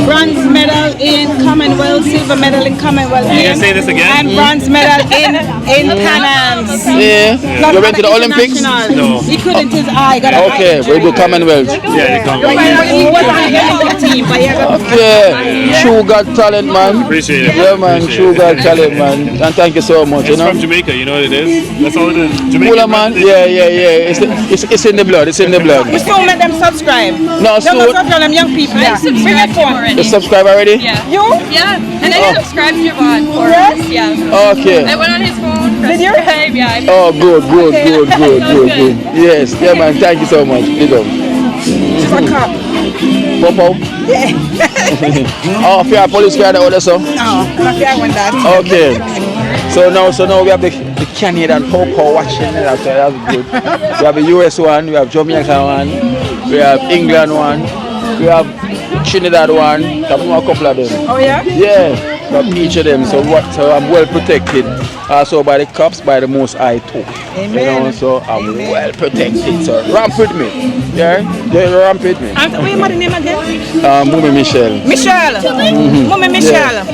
Speaker 2: Bronze medal in Commonwealth, silver medal in Commonwealth.
Speaker 6: You gonna say this again?
Speaker 2: And bronze medal in cannons.
Speaker 4: Yeah. You went to the Olympics?
Speaker 6: No.
Speaker 2: He couldn't his eye. Got an
Speaker 4: Okay,
Speaker 2: eye
Speaker 4: we go Commonwealth.
Speaker 6: Yeah, they come.
Speaker 2: He was on the Olympic team, but he had a
Speaker 4: Okay. True God talent, man.
Speaker 6: Appreciate it.
Speaker 4: Yeah, man.
Speaker 6: Appreciate
Speaker 4: True
Speaker 6: it.
Speaker 4: God talent, man. And thank you so much, you
Speaker 6: It's
Speaker 4: know.
Speaker 6: from Jamaica, you know what it is? That's all it is.
Speaker 4: Cooler, man. Yeah. It's in the blood. It's in the blood.
Speaker 2: You still let them subscribe.
Speaker 4: No,
Speaker 2: Them
Speaker 4: so
Speaker 2: subscribe them young people. Yeah. Bring it phone.
Speaker 4: you subscribe already?
Speaker 5: Yeah.
Speaker 2: You?
Speaker 5: Yeah. And I subscribed to your bond for
Speaker 2: Yes?
Speaker 5: yeah.
Speaker 4: Okay.
Speaker 5: I went on his phone.
Speaker 2: Did you?
Speaker 5: Yeah.
Speaker 4: Oh, good. Yes, yeah, man. Thank you so much. Big up.
Speaker 2: She's a cop.
Speaker 4: Popo. Oh, if you're a police car, order so.
Speaker 2: No, not fair when that.
Speaker 4: Okay. So now we have the Canadian Popo watching. That's good. We have the US one. We have Jamaica one. We have England one. We have Trinidad one. We have a couple of them.
Speaker 2: Oh yeah?
Speaker 4: Yeah, from each of them. So I'm well protected. Also by the cops, by the Most High too.
Speaker 2: Amen.
Speaker 4: You know, so I'm well protected. So ramp with me. Yeah, ramp with me.
Speaker 2: And what your name again?
Speaker 4: Mummy Michelle.
Speaker 2: Michelle. Mommy Michelle.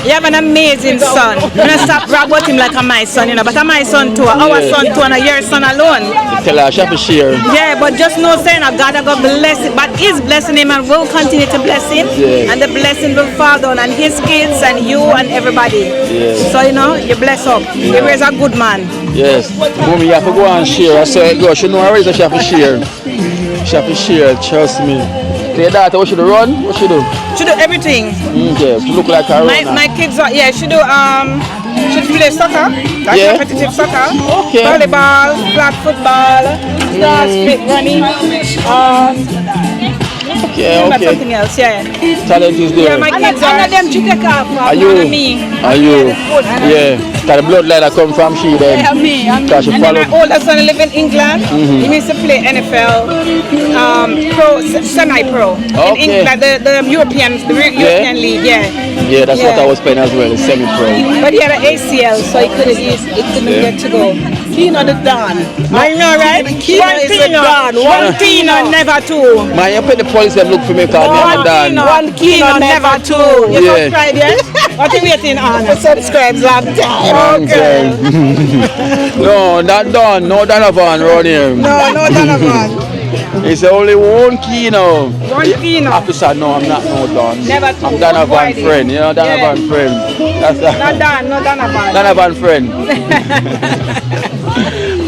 Speaker 2: You have an amazing son. I'm gonna stop brag about him like my son, you know, but I'm my son too. Our son too, and your son alone.
Speaker 4: Tell her she have to share.
Speaker 2: Yeah, but just no saying that God bless it. But He's blessing him and will continue to bless him.
Speaker 4: Yeah.
Speaker 2: And the blessing will fall down on his kids and you and everybody.
Speaker 4: Yeah.
Speaker 2: So you know, you bless up. He raise a good man.
Speaker 4: Yes. Mommy, you have to go and share. I saw it go. She know already that she have to share. She have to share, trust me. Your daughter, what she do? Run? What she do?
Speaker 2: She do everything.
Speaker 4: Okay, she look like her.
Speaker 2: My kids are she play soccer, like
Speaker 4: Yeah.
Speaker 2: competitive soccer,
Speaker 4: Okay.
Speaker 2: volleyball, flag football, speed running,
Speaker 4: Okay.
Speaker 2: something else, yeah.
Speaker 4: Talent is there.
Speaker 2: Yeah, my kids are them to take off.
Speaker 4: Are you?
Speaker 2: Me.
Speaker 4: Are you? Yeah. Cause the bloodline that come from she then.
Speaker 2: Yeah, me.
Speaker 4: Cause she
Speaker 2: And then
Speaker 4: follow.
Speaker 2: my older son live in England. He used to play NFL, semi-pro. In
Speaker 4: Okay.
Speaker 2: England, the European League, yeah.
Speaker 4: Yeah, that's what
Speaker 2: Yeah.
Speaker 4: I was playing as well, semi-pro.
Speaker 2: But he had an ACL, so he couldn't get to go. Kino the Don. I know, right? Kino is the Don. One Kino, never two.
Speaker 4: Man, you put the police them look for me cause me and Dan.
Speaker 2: One Kino, never two. You
Speaker 4: Yeah.
Speaker 2: subscribe yet? What are you waiting on? Subscribe, long time.
Speaker 4: Okay. No, not Don. No Donovan around here.
Speaker 2: No Donovan.
Speaker 4: It's only one Kino.
Speaker 2: One Kino.
Speaker 4: Officer, no, I'm not no Don.
Speaker 2: Never two.
Speaker 4: I'm Donovan
Speaker 2: Friday.
Speaker 4: friend. You know Donovan friend. That's
Speaker 2: Not Dan, no Donovan.
Speaker 4: Donovan friend.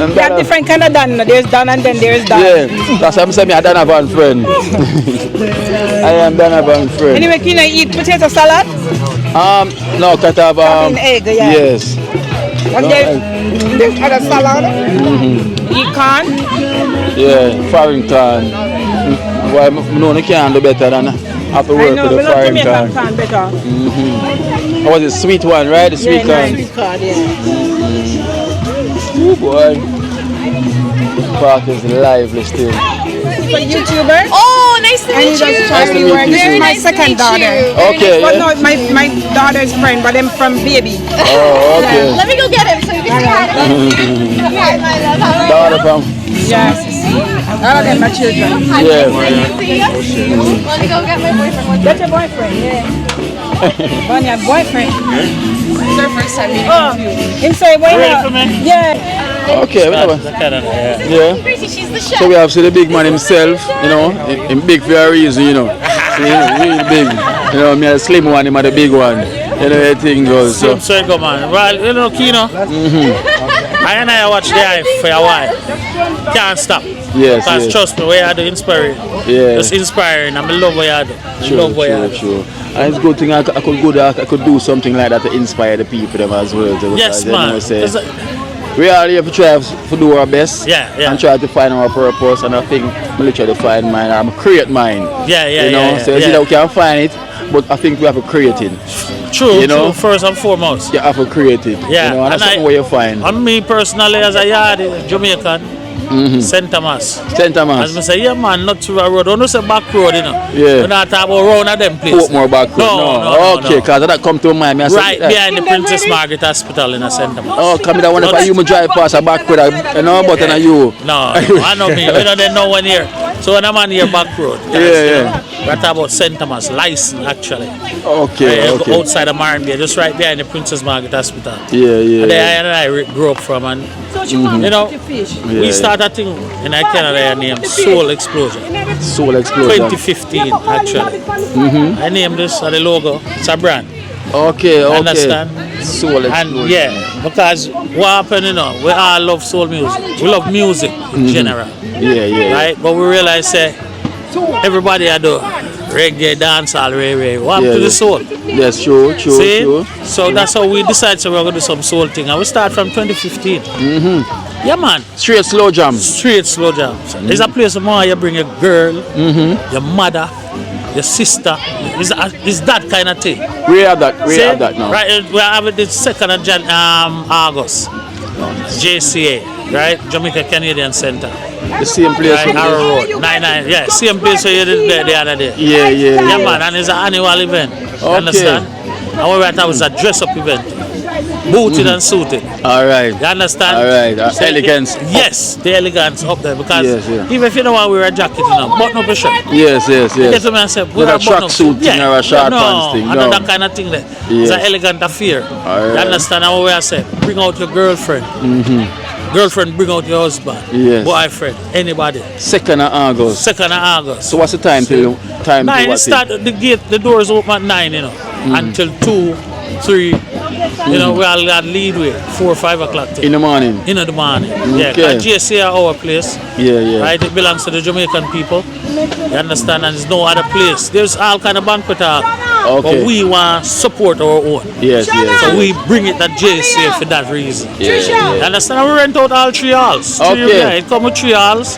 Speaker 2: We have different kind of Dan. There's Dan and then there's Dan.
Speaker 4: Yeah, that's why I'm saying I'm Donovan friend. I am Donovan friend.
Speaker 2: Anyway, Kino, you eat potato salad?
Speaker 4: No, cut have
Speaker 2: An egg, yeah.
Speaker 4: Yes.
Speaker 2: And
Speaker 4: No,
Speaker 2: there's other salad. Eat corn.
Speaker 4: Yeah, foreign corn. Why no, you can't do better than have to
Speaker 2: I
Speaker 4: work
Speaker 2: know,
Speaker 4: with
Speaker 2: we
Speaker 4: the
Speaker 2: love
Speaker 4: foreign
Speaker 2: Jamaican
Speaker 4: corn.
Speaker 2: corn better.
Speaker 4: What was it, sweet one, right? The sweet corn.
Speaker 2: Sweet corn, yeah.
Speaker 4: Ooh, boy. Park is lively still.
Speaker 2: For YouTuber?
Speaker 5: Oh, nice to
Speaker 2: And he
Speaker 5: meet
Speaker 2: does
Speaker 5: you.
Speaker 2: charity
Speaker 4: meet
Speaker 2: work.
Speaker 4: you
Speaker 2: This
Speaker 4: too.
Speaker 2: is my
Speaker 5: Nice to
Speaker 2: second
Speaker 5: meet
Speaker 2: daughter.
Speaker 5: you.
Speaker 4: Okay,
Speaker 2: But
Speaker 4: yeah.
Speaker 2: no, my daughter's friend, but I'm from baby.
Speaker 4: Oh, okay.
Speaker 5: Let me go get him so you can say hi to him. Come here, my love. How are you?
Speaker 4: Daughter from,
Speaker 2: Yes. All of them are children.
Speaker 4: yeah.
Speaker 5: See ya. Let me go get my boyfriend.
Speaker 2: That's your boyfriend, yeah. Bonnie, boyfriend.
Speaker 5: It's our first time meeting.
Speaker 2: Oh, inside, why
Speaker 6: Ready
Speaker 2: not?
Speaker 6: for me?
Speaker 2: Yeah.
Speaker 4: Okay, whatever. Yeah.
Speaker 5: Crazy, she's the chef.
Speaker 4: So we have see the big man himself, you know, him big for a reason, you know. See, really big. You know, me a slim one, him a the big one. You know, everything goes. So.
Speaker 6: Circle man. Well, you know, Kino. I and I watch the eye for a while. Can't stop.
Speaker 4: Yes,
Speaker 6: Because
Speaker 4: yes.
Speaker 6: trust me, what you do inspiring.
Speaker 4: Yeah.
Speaker 6: Just inspiring. I love what you do. I
Speaker 4: Sure,
Speaker 6: love what you do.
Speaker 4: sure. And it's a good thing I could go there, I could do something like that to inspire the people them as well.
Speaker 6: Yes,
Speaker 4: Because, you
Speaker 6: man.
Speaker 4: know, say, We are here to try to do our best.
Speaker 6: Yeah.
Speaker 4: And try to find our purpose. And I think we literally find mine. I'm create mine.
Speaker 6: Yeah.
Speaker 4: You know, so it's either we can find it, but I think we have to create it.
Speaker 6: True,
Speaker 4: you know,
Speaker 6: first and foremost.
Speaker 4: You have to create it.
Speaker 6: Yeah.
Speaker 4: You know, and that's something where you find.
Speaker 6: And me personally, as a yard Jamaican, St. Thomas.
Speaker 4: St. Thomas.
Speaker 6: As I say, yeah, man, not to a road. Don't say back road, you know.
Speaker 4: Yeah.
Speaker 6: We're not talking about round of them places.
Speaker 4: More back road.
Speaker 6: No.
Speaker 4: Okay, because that come to mind.
Speaker 6: Right behind the Princess Margaret Hospital in St. Thomas.
Speaker 4: Oh, come in, I wonder if you drive past a back road, you know, but then you.
Speaker 6: No, I know me. We don't know one here. So when I'm on here back road, we're talking about St. Thomas, license actually.
Speaker 4: Okay.
Speaker 6: Outside of Marmbay, just right behind the Princess Margaret Hospital.
Speaker 4: Yeah.
Speaker 6: And there I grew up from, and you know, we started a thing in Canada named Soul Explosion.
Speaker 4: Soul Explosion.
Speaker 6: 2015 actually. I named this the logo. It's a brand.
Speaker 4: Okay.
Speaker 6: Understand?
Speaker 4: Soul Explosion.
Speaker 6: And because what happened, you know, we all love soul music. We love music in general.
Speaker 4: Yeah.
Speaker 6: Right? But we realize everybody I do reggae, dancehall, reggae. What happened to the soul?
Speaker 4: Yes, true.
Speaker 6: So that's how we decided we're going to do some soul thing. And we start from 2015. Yeah, man.
Speaker 4: Straight slow jam.
Speaker 6: So there's a place where you bring your girl, your mother, your sister. It's that kind of thing.
Speaker 4: We have that now.
Speaker 6: Right, we have it the 2nd of August. JCA, right? Jamaica Canadian Center.
Speaker 4: The same place.
Speaker 6: Right, Arrow Road. 99. Yeah, same place where you did the other day.
Speaker 4: Yeah,
Speaker 6: man, and it's an annual event. You understand? And what we have is a dress-up event. Booted and suited.
Speaker 4: Alright.
Speaker 6: You understand?
Speaker 4: Alright. Elegance.
Speaker 6: Yes, the elegance up there. Because even if you don't want to wear a jacket, you know, button up a shirt.
Speaker 4: Yes.
Speaker 6: You get to me and say,
Speaker 4: with a track suit thing or a short pants thing.
Speaker 6: No, that kind of thing there. It's an elegant affair. You understand how we are saying? Bring out your girlfriend. Girlfriend, bring out your husband.
Speaker 4: Yes.
Speaker 6: Boyfriend, anybody.
Speaker 4: 2nd of August.
Speaker 6: So
Speaker 4: what's the time till
Speaker 6: 9 start the doors open at 9, you know. Until 2, 3. You know, we all got lead with 4 or 5 o'clock.
Speaker 4: In the morning.
Speaker 6: Yeah, because GSA are our place.
Speaker 4: Yeah.
Speaker 6: Right, it belongs to the Jamaican people. You understand? And there's no other place. There's all kind of banquet hall.
Speaker 4: Okay.
Speaker 6: But we want to support our own.
Speaker 4: Yes.
Speaker 6: So we bring it at JCA for that reason.
Speaker 4: Yeah.
Speaker 6: You understand? And we rent out all 3 halls.
Speaker 4: Okay.
Speaker 6: It come with 3 halls.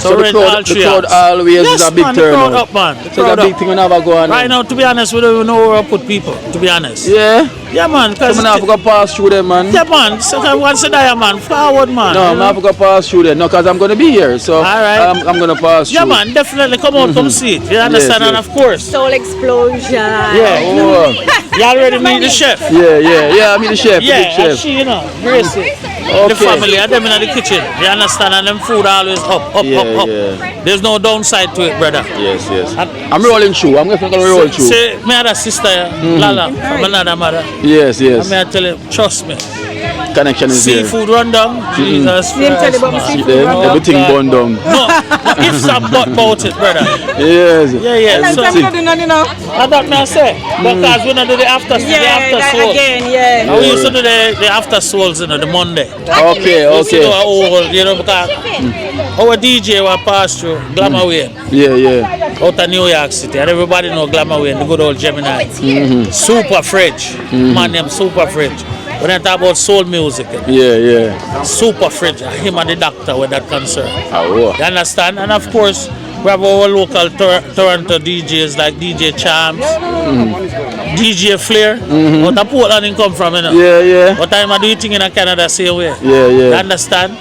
Speaker 6: So
Speaker 4: the
Speaker 6: we rent all 3 halls.
Speaker 4: crowd always is a big turnout.
Speaker 6: The crowd up, man.
Speaker 4: It's a big thing we never go on.
Speaker 6: Right now, to be honest, we don't even know where we put people, to be honest.
Speaker 4: Yeah,
Speaker 6: man.
Speaker 4: So I have to go pass through them, man.
Speaker 6: Yeah, man. So once a day, man. Forward, man.
Speaker 4: No, I have to go pass through them. No, because I'm going to be here. So I'm going to pass through.
Speaker 6: Yeah, man. Definitely come out, come see it. You understand? And of course.
Speaker 5: Soul Explosion.
Speaker 6: Yeah. You already meet the chef.
Speaker 4: Yeah, I mean the chef.
Speaker 6: Yeah,
Speaker 4: the big chef.
Speaker 6: and she, you know, Gracie. The family and them in the kitchen. You understand? And them food always up.
Speaker 4: Yeah.
Speaker 6: There's no downside to it, brother.
Speaker 4: Yes. I'm rolling through. I'm going to roll through.
Speaker 6: See, my other sister, Lala, from another mother.
Speaker 4: Yes.
Speaker 6: I mean, I tell you, trust me.
Speaker 4: Connection is there.
Speaker 6: Seafood rundown. Jesus Christ.
Speaker 4: Everything burned down.
Speaker 6: No, if some but about it, brother.
Speaker 4: Yes.
Speaker 6: Yeah. So,
Speaker 2: I
Speaker 6: that may I say, because we don't do the after souls.
Speaker 2: again.
Speaker 6: And we used to do the after souls, you know, the Monday.
Speaker 4: Okay.
Speaker 6: We used to do a whole, you know, because our DJ was passed through Glamour Wayne.
Speaker 4: Yeah.
Speaker 6: Out of New York City, and everybody know Glamour Wayne, the good old Gemini. Super French, man named Super French. When I talk about soul music,
Speaker 4: Yeah.
Speaker 6: Super French, him and the doctor with that concern.
Speaker 4: Oh.
Speaker 6: You understand? And of course, we have our local Toronto DJs like DJ Charms, DJ Flair. Out of Portland he come from, you know.
Speaker 4: Yeah.
Speaker 6: But I'm doing thing in Canada same way.
Speaker 4: Yeah.
Speaker 6: You understand?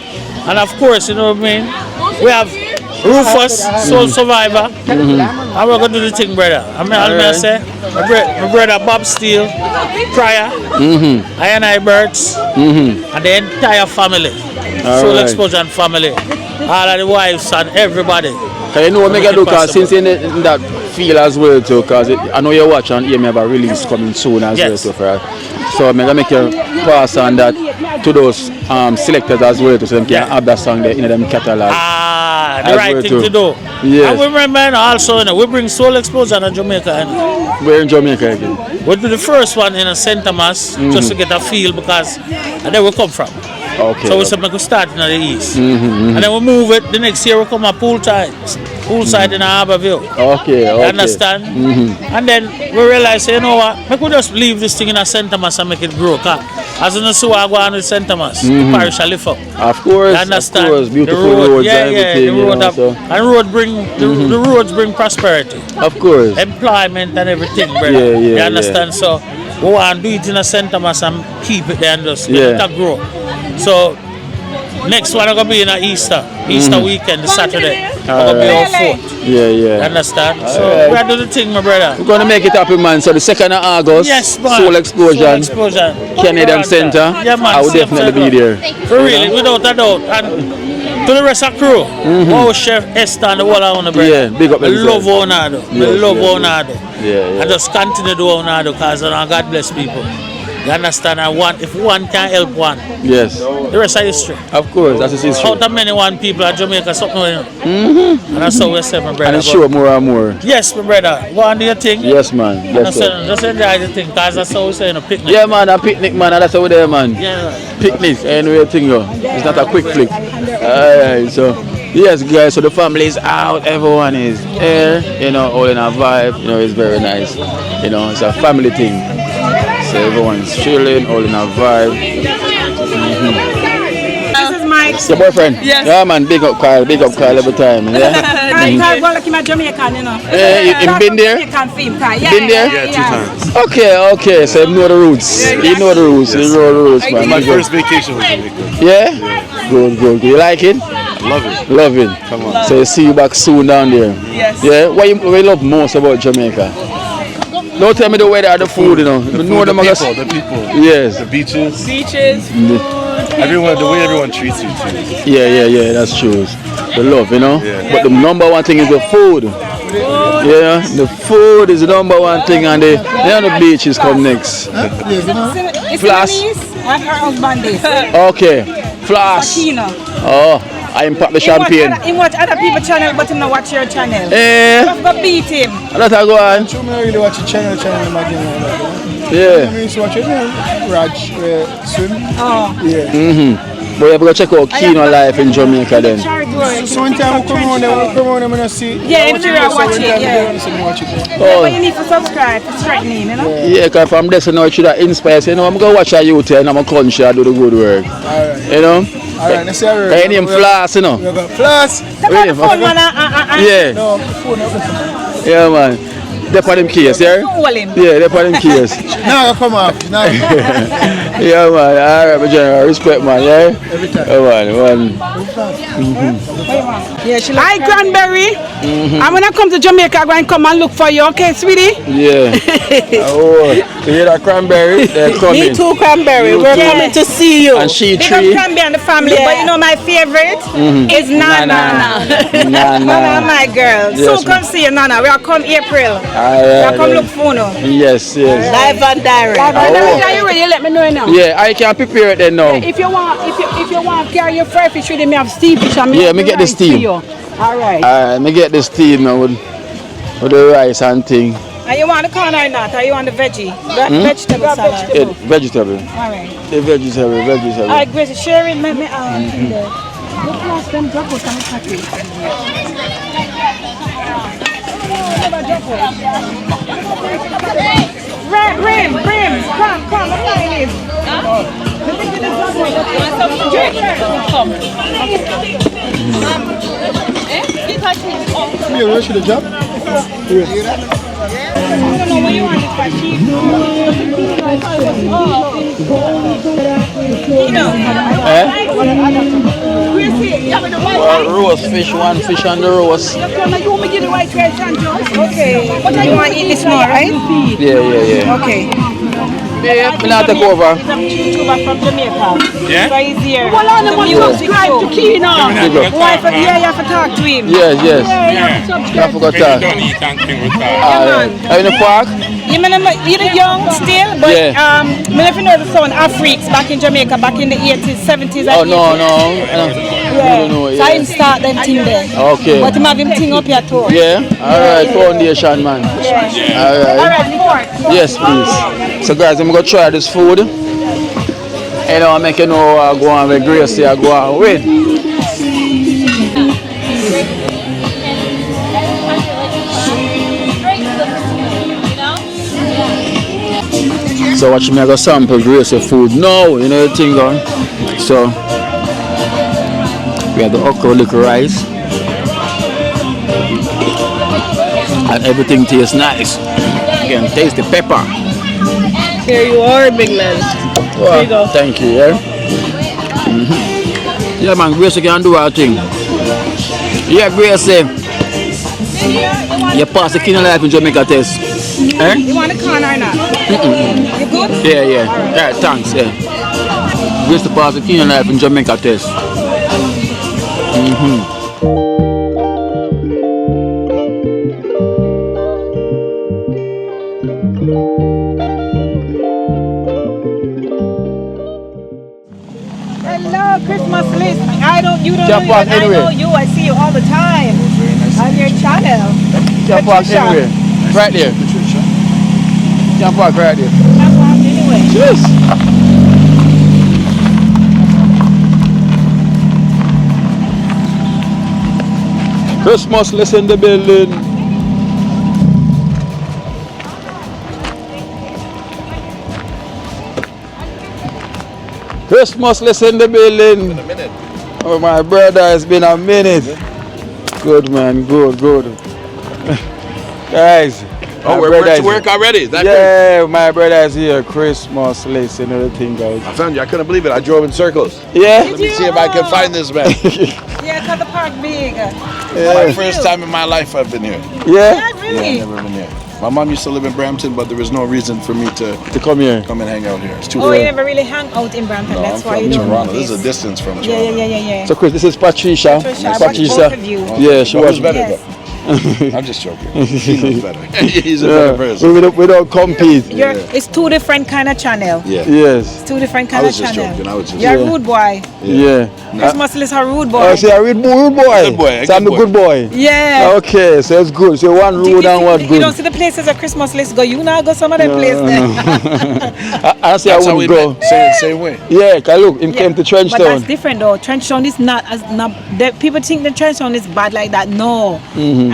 Speaker 6: And of course, you know what I mean? We have Rufus, Soul Survivor. And we're going to do the thing, brother. I say, my brother Bob Steele, Pryor, I Birds, and the entire family. Soul Explosion family. All of the wives and everybody.
Speaker 4: Can you know what I do? Because since in that feel as well too, because I know you watch and hear me have a release coming soon as well too. So I'm going to make you pass on that to those selectors as well, so they can have that song there in them catalog.
Speaker 6: The right thing to do.
Speaker 4: Yes.
Speaker 6: And we remember also, you know, we bring Soul Explosion in Jamaica.
Speaker 4: We're in Jamaica again.
Speaker 6: We do the first one in St. Thomas just to get a feel because that's where we come from.
Speaker 4: Okay.
Speaker 6: So we said we could start in the east. And then we move it. The next year we come at poolside in Harborville.
Speaker 4: Okay.
Speaker 6: You understand? And then we realize, you know what, we could just leave this thing in St. Thomas and make it grow. As you know, so I go on with St. Thomas, the parish I live up.
Speaker 4: Of course,
Speaker 6: You understand?
Speaker 4: of course. Beautiful
Speaker 6: the road,
Speaker 4: roads
Speaker 6: yeah,
Speaker 4: and
Speaker 6: yeah,
Speaker 4: everything.
Speaker 6: the road
Speaker 4: you know,
Speaker 6: up,
Speaker 4: so.
Speaker 6: and road bring the roads bring prosperity,
Speaker 4: Of course.
Speaker 6: employment and everything, brother.
Speaker 4: Yeah, yeah,
Speaker 6: You understand? So we want to do it in a St. Thomas and keep it there and just let it grow. So next one I'm gonna be in a Easter weekend, the Saturday. I'm gonna be on 4th.
Speaker 4: Yeah,
Speaker 6: You
Speaker 4: yeah.
Speaker 6: understand? So
Speaker 4: Alright.
Speaker 6: we are doing the thing, my brother.
Speaker 4: We're going to make it happen, man. So the 2nd of August,
Speaker 6: Yes, man.
Speaker 4: Soul Explosion, Canadian Center.
Speaker 6: Yeah, man.
Speaker 4: I will definitely be there.
Speaker 6: For really, without a doubt. And to the rest of the crew, wow, Chef Esther and the whole of the brother.
Speaker 4: Yeah, big up
Speaker 6: I
Speaker 4: themselves.
Speaker 6: love Onado. I
Speaker 4: Yes,
Speaker 6: love
Speaker 4: yes,
Speaker 6: Onado.
Speaker 4: Yeah.
Speaker 6: And just continue to do Onado because God bless people. You understand? And if one can help one,
Speaker 4: Yes.
Speaker 6: the rest of history.
Speaker 4: Of course, that's his history.
Speaker 6: Out of many one people at Jamaica, something going on. And that's how we say, my brother.
Speaker 4: And it's sure more and more.
Speaker 6: Yes, my brother. Go on do your thing.
Speaker 4: Yes, man. Yes, sir.
Speaker 6: Just enjoy the thing because that's how we say in a picnic.
Speaker 4: Yeah, man, a picnic, man. That's over there, man.
Speaker 6: Yeah.
Speaker 4: Picnic, anyway, thing, yo. It's not a quick flick. Alright, so. Yes, guys, so the family is out, everyone is here, you know, all in a vibe, you know, it's very nice. You know, it's a family thing. So everyone's chilling, all in a vibe.
Speaker 2: This is Mike.
Speaker 4: Your boyfriend?
Speaker 2: Yes.
Speaker 4: Yeah, man, big up Kyle every time. Yeah?
Speaker 2: Kyle go like him a Jamaican, you know.
Speaker 4: You been there?
Speaker 2: Jamaican film, Kyle. Yeah,
Speaker 4: Been there?
Speaker 2: Yeah, 2 times.
Speaker 4: Okay, so you know the roots. You know the roots, you know the roots, man.
Speaker 7: My first vacation was Jamaica.
Speaker 4: Yeah? Good. You like it?
Speaker 7: Love it.
Speaker 4: Love it.
Speaker 7: Come on.
Speaker 4: So you see you back soon down there.
Speaker 2: Yes.
Speaker 4: Yeah? What you love most about Jamaica? Don't tell me the weather or the food, you know.
Speaker 7: The people.
Speaker 4: Yes.
Speaker 7: The beaches.
Speaker 2: Beaches.
Speaker 7: Everyone, the way everyone treats you too.
Speaker 4: Yeah, that's true. The love, you know.
Speaker 7: Yeah.
Speaker 4: But the number one thing is the food. Yeah, the food is the number one thing, and the beaches come next.
Speaker 2: It's
Speaker 4: Flash.
Speaker 2: and her husband is.
Speaker 4: Okay, Flash.
Speaker 2: Kino.
Speaker 4: Oh, I impact the champagne.
Speaker 2: He watch other people's channel, but he not watch your channel.
Speaker 4: Eh,
Speaker 2: Go beat him.
Speaker 4: let her go on.
Speaker 8: I don't really watch the channel again.
Speaker 4: Yeah.
Speaker 8: I used to watch it, Raj, swim.
Speaker 2: Oh.
Speaker 8: Yeah.
Speaker 4: But you have to check out Kino life in Jamaica then.
Speaker 8: So one time we come on and I see.
Speaker 2: Yeah, everywhere I watch it, yeah.
Speaker 4: Oh.
Speaker 2: But you need to subscribe to strengthen him, you know?
Speaker 4: Yeah, because from this, you know, it should have inspired. You know, I'm going to watch a youth here and I'm a country and do the good work.
Speaker 8: Alright.
Speaker 4: You know?
Speaker 8: Alright, let's see how
Speaker 4: Your name Flash, you know?
Speaker 8: We got Flash.
Speaker 2: The phone, man.
Speaker 4: Yeah.
Speaker 8: No, phone up.
Speaker 4: Yeah, man. They're for them case, yeah?
Speaker 2: Hold him.
Speaker 4: Yeah, they're for them case.
Speaker 8: Now come off. Now.
Speaker 4: Yeah, man. All right, my general. Respect, man. Yeah?
Speaker 8: Every time.
Speaker 4: Man.
Speaker 2: Yeah, hi, Granberry. I'm gonna come to Jamaica. I'm going to come and look for you, okay, sweetie?
Speaker 4: Yeah. Oh, so you're that Cranberry? They're coming.
Speaker 3: Me too, Cranberry. We're coming to see you.
Speaker 4: And she
Speaker 2: Big
Speaker 4: tree.
Speaker 2: up Cranberry and the family, but you know my favorite is Nana. Nana, my girl.
Speaker 4: Yes,
Speaker 2: So come see you, Nana. We are come April. We are come look for you.
Speaker 4: Yes.
Speaker 3: Live and direct.
Speaker 2: Are you ready? Let me know now.
Speaker 4: Yeah, I can prepare it then now.
Speaker 2: If you want carry your fry fish with me, have steam fish and
Speaker 4: Yeah, me get the steam.
Speaker 2: Alright.
Speaker 4: Me get the steam now with the rice and thing.
Speaker 2: And you want the corn or not? Are you want the veggie? Vegetable salad.
Speaker 4: Yeah, vegetable.
Speaker 2: Alright.
Speaker 4: The vegetable.
Speaker 2: Alright, Gracie, share it. Let me in there. Look past them drop us on the package. Rim, come, I'm flying in.
Speaker 8: You rush to the job?
Speaker 2: I don't know what you want this for cheap.
Speaker 4: Roast fish, one fish on the roast.
Speaker 2: Okay. What you want to eat this more, right?
Speaker 4: Yeah.
Speaker 2: Okay.
Speaker 4: Yeah, me not take over.
Speaker 2: He's a YouTuber from Jamaica.
Speaker 6: Yeah?
Speaker 2: So he's here. Well, on the subscribe to Kino. You have to talk to him.
Speaker 4: Yes. I forgot that. Are you in the park?
Speaker 2: You're young still, but I never know the son Afriques back in Jamaica back in the 80s, 70s.
Speaker 4: Oh, no.
Speaker 2: Yeah.
Speaker 4: No,
Speaker 2: So I start them thing there.
Speaker 4: Okay.
Speaker 2: But him have him thing up here too.
Speaker 4: Yeah? Alright, foundation, man. Alright. Yes, please. So, guys, I'm going to try this food. And I'll make you know I go on with Gracie, I go on with. So watch me, I got sample Grace food now, you know the thing going. So we have the okra liquor rice. And everything tastes nice. You can taste the pepper.
Speaker 5: Here you are, big man.
Speaker 4: Well,
Speaker 5: There you go.
Speaker 4: thank you, yeah. Yeah man, Grace can do our thing. Yeah, Grace, you pass the Kino Life in Jamaica test. Eh?
Speaker 2: You want a con or not? You good?
Speaker 4: Yeah, yeah. Yeah, thanks, yeah. Grace to pass the Kino Life in Jamaica test.
Speaker 2: Hello, Christmas list. You don't
Speaker 4: Can't
Speaker 2: know
Speaker 4: park
Speaker 2: me, but I
Speaker 4: anywhere.
Speaker 2: know you. I see you all the time on your channel.
Speaker 4: Can't park
Speaker 2: Patricia.
Speaker 4: anywhere. Right there. Can't park right there.
Speaker 2: Can't park anywhere.
Speaker 4: Yes. Christmas list in the building. Christmas list in the building. Oh my brother, it's been a minute. Good man, good. Guys.
Speaker 9: Oh, we're to work already. Is that
Speaker 4: Yeah, my brother is here. Christmas list and everything, guys.
Speaker 9: I found you. I couldn't believe it. I drove in circles.
Speaker 4: Yeah?
Speaker 9: Let me see if I can find this man.
Speaker 2: Yeah, because the park big.
Speaker 9: My first time in my life I've been here.
Speaker 4: Yeah?
Speaker 2: Yeah, really?
Speaker 9: Yeah, I've never been here. My mom used to live in Brampton, but there was no reason for me to
Speaker 4: come here
Speaker 9: and hang out here. It's too
Speaker 2: Oh,
Speaker 9: far.
Speaker 2: you never really hang out in Brampton.
Speaker 9: No,
Speaker 2: That's
Speaker 9: I'm
Speaker 2: why
Speaker 9: from
Speaker 2: you don't know
Speaker 9: Toronto. This
Speaker 2: this.
Speaker 9: is a distance from
Speaker 2: Yeah.
Speaker 9: Toronto.
Speaker 4: So Chris, this is Patricia.
Speaker 2: Patricia, I watch both of you.
Speaker 4: Yeah, she
Speaker 9: Well,
Speaker 4: was
Speaker 9: who's better
Speaker 2: Yes.
Speaker 9: though? I'm just joking. He knows better. He's a better person.
Speaker 4: We don't compete.
Speaker 2: It's two different kind of channel.
Speaker 9: Yeah.
Speaker 4: Yes.
Speaker 2: It's two different
Speaker 9: I
Speaker 2: kind of
Speaker 9: was just
Speaker 2: channel.
Speaker 9: joking. I was just
Speaker 2: You're a
Speaker 9: joking.
Speaker 2: rude boy.
Speaker 4: Yeah.
Speaker 2: Christmas list a rude boy.
Speaker 4: Oh, so you're a rude boy.
Speaker 9: Good boy, a
Speaker 4: So I'm the
Speaker 9: good
Speaker 4: good boy.
Speaker 2: Yeah.
Speaker 4: Okay, so it's good. So one rude and one
Speaker 2: You
Speaker 4: good.
Speaker 2: don't see the places a Christmas list go. You now go some of them places there.
Speaker 4: I say
Speaker 9: That's
Speaker 4: I
Speaker 9: how we
Speaker 4: wouldn't go.
Speaker 9: met. Same way.
Speaker 4: Yeah, cause look, him came to
Speaker 2: But
Speaker 4: Trenchtown.
Speaker 2: that's different though. Trenchtown is not as not. People think the Trenchtown is bad like that. No.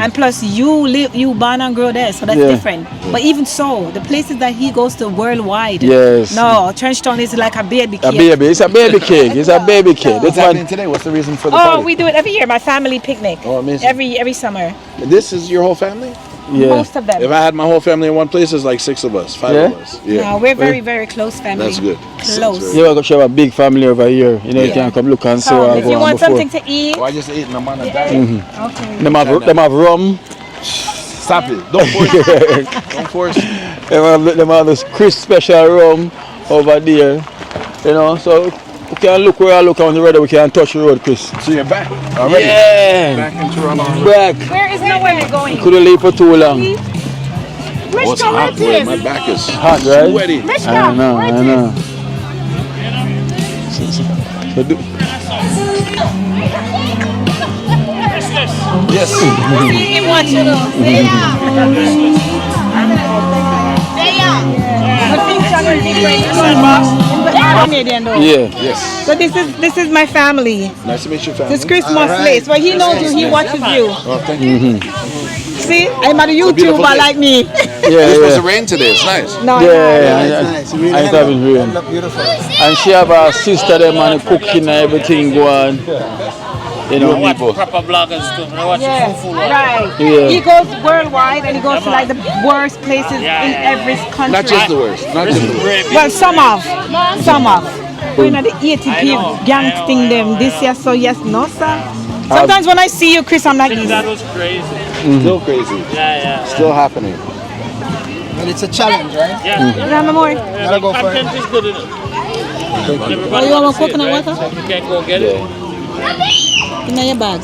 Speaker 2: And plus, you born and grow there, so that's
Speaker 4: Yeah.
Speaker 2: different. But even so, the places that he goes to worldwide.
Speaker 4: Yes.
Speaker 2: No, Trenchtown is like a baby
Speaker 4: A
Speaker 2: cake.
Speaker 4: baby. It's a baby cake. It's a baby cake.
Speaker 9: What's
Speaker 4: This one.
Speaker 9: happening today? What's the reason for the
Speaker 2: Oh,
Speaker 9: party?
Speaker 2: we do it every year. My family picnic.
Speaker 9: Oh, amazing.
Speaker 2: Every summer.
Speaker 9: This is your whole family?
Speaker 4: Yeah.
Speaker 2: Most of them.
Speaker 9: If I had my whole family in one place, it's like 6 of us, 5
Speaker 4: Yeah?
Speaker 9: of us. Yeah.
Speaker 2: No, we're very close family.
Speaker 9: That's good.
Speaker 2: Close.
Speaker 4: Yeah, we got a big family over here. You know, you can come look and see what I
Speaker 2: If
Speaker 4: go
Speaker 2: you
Speaker 4: on
Speaker 2: want
Speaker 4: before.
Speaker 2: something to eat,
Speaker 9: Oh, I just ate and I'm on a diet.
Speaker 2: okay.
Speaker 4: Them have rum.
Speaker 9: Stop it. Don't force it. Don't force it.
Speaker 4: Them have this Chris special rum over there. You know, so we can look where I look on the road, we can touch the road, Chris.
Speaker 9: So you're back already?
Speaker 4: Yeah!
Speaker 9: Back in Toronto already?
Speaker 4: Back.
Speaker 2: Where is nowhere we're going?
Speaker 4: Couldn't leave for too long.
Speaker 9: Oh, it's hot, boy. My back is
Speaker 4: Hot, right?
Speaker 9: sweaty.
Speaker 4: I know. So do,
Speaker 9: Yes.
Speaker 2: See him watching us.
Speaker 4: yeah.
Speaker 9: Yes.
Speaker 2: So this is my family.
Speaker 9: Nice to meet you, family.
Speaker 2: This is Christmas list. Well, he knows you. He watches you.
Speaker 9: Oh, thank you.
Speaker 2: See, I'm a
Speaker 9: beautiful
Speaker 2: YouTuber
Speaker 9: day.
Speaker 2: like me.
Speaker 4: Yeah,
Speaker 9: It's supposed
Speaker 4: yeah.
Speaker 9: to rain today. It's nice.
Speaker 2: No,
Speaker 4: Yeah,
Speaker 8: It's really
Speaker 4: I ain't having rain.
Speaker 8: beautiful.
Speaker 4: And she have her sister them and cooking and everything going. You know,
Speaker 6: I watch proper bloggers too. I watch
Speaker 2: Yes,
Speaker 6: full
Speaker 2: right.
Speaker 4: Yeah.
Speaker 2: He goes worldwide and he goes to like the worst places in every country.
Speaker 9: Not just the worst. Not just the worst.
Speaker 2: Well, some of. You know, the 80 people gangsting them this year, so yes, no, sir. Sometimes when I see you, Chris, I'm like,
Speaker 6: That was crazy.
Speaker 9: Still crazy.
Speaker 6: Yeah.
Speaker 9: Still happening.
Speaker 8: But it's a challenge, right?
Speaker 2: Grandma more.
Speaker 8: Gotta go for it.
Speaker 6: Content is good enough.
Speaker 2: Oh, you want more coconut water?
Speaker 6: You can't go get it.
Speaker 2: In your bag.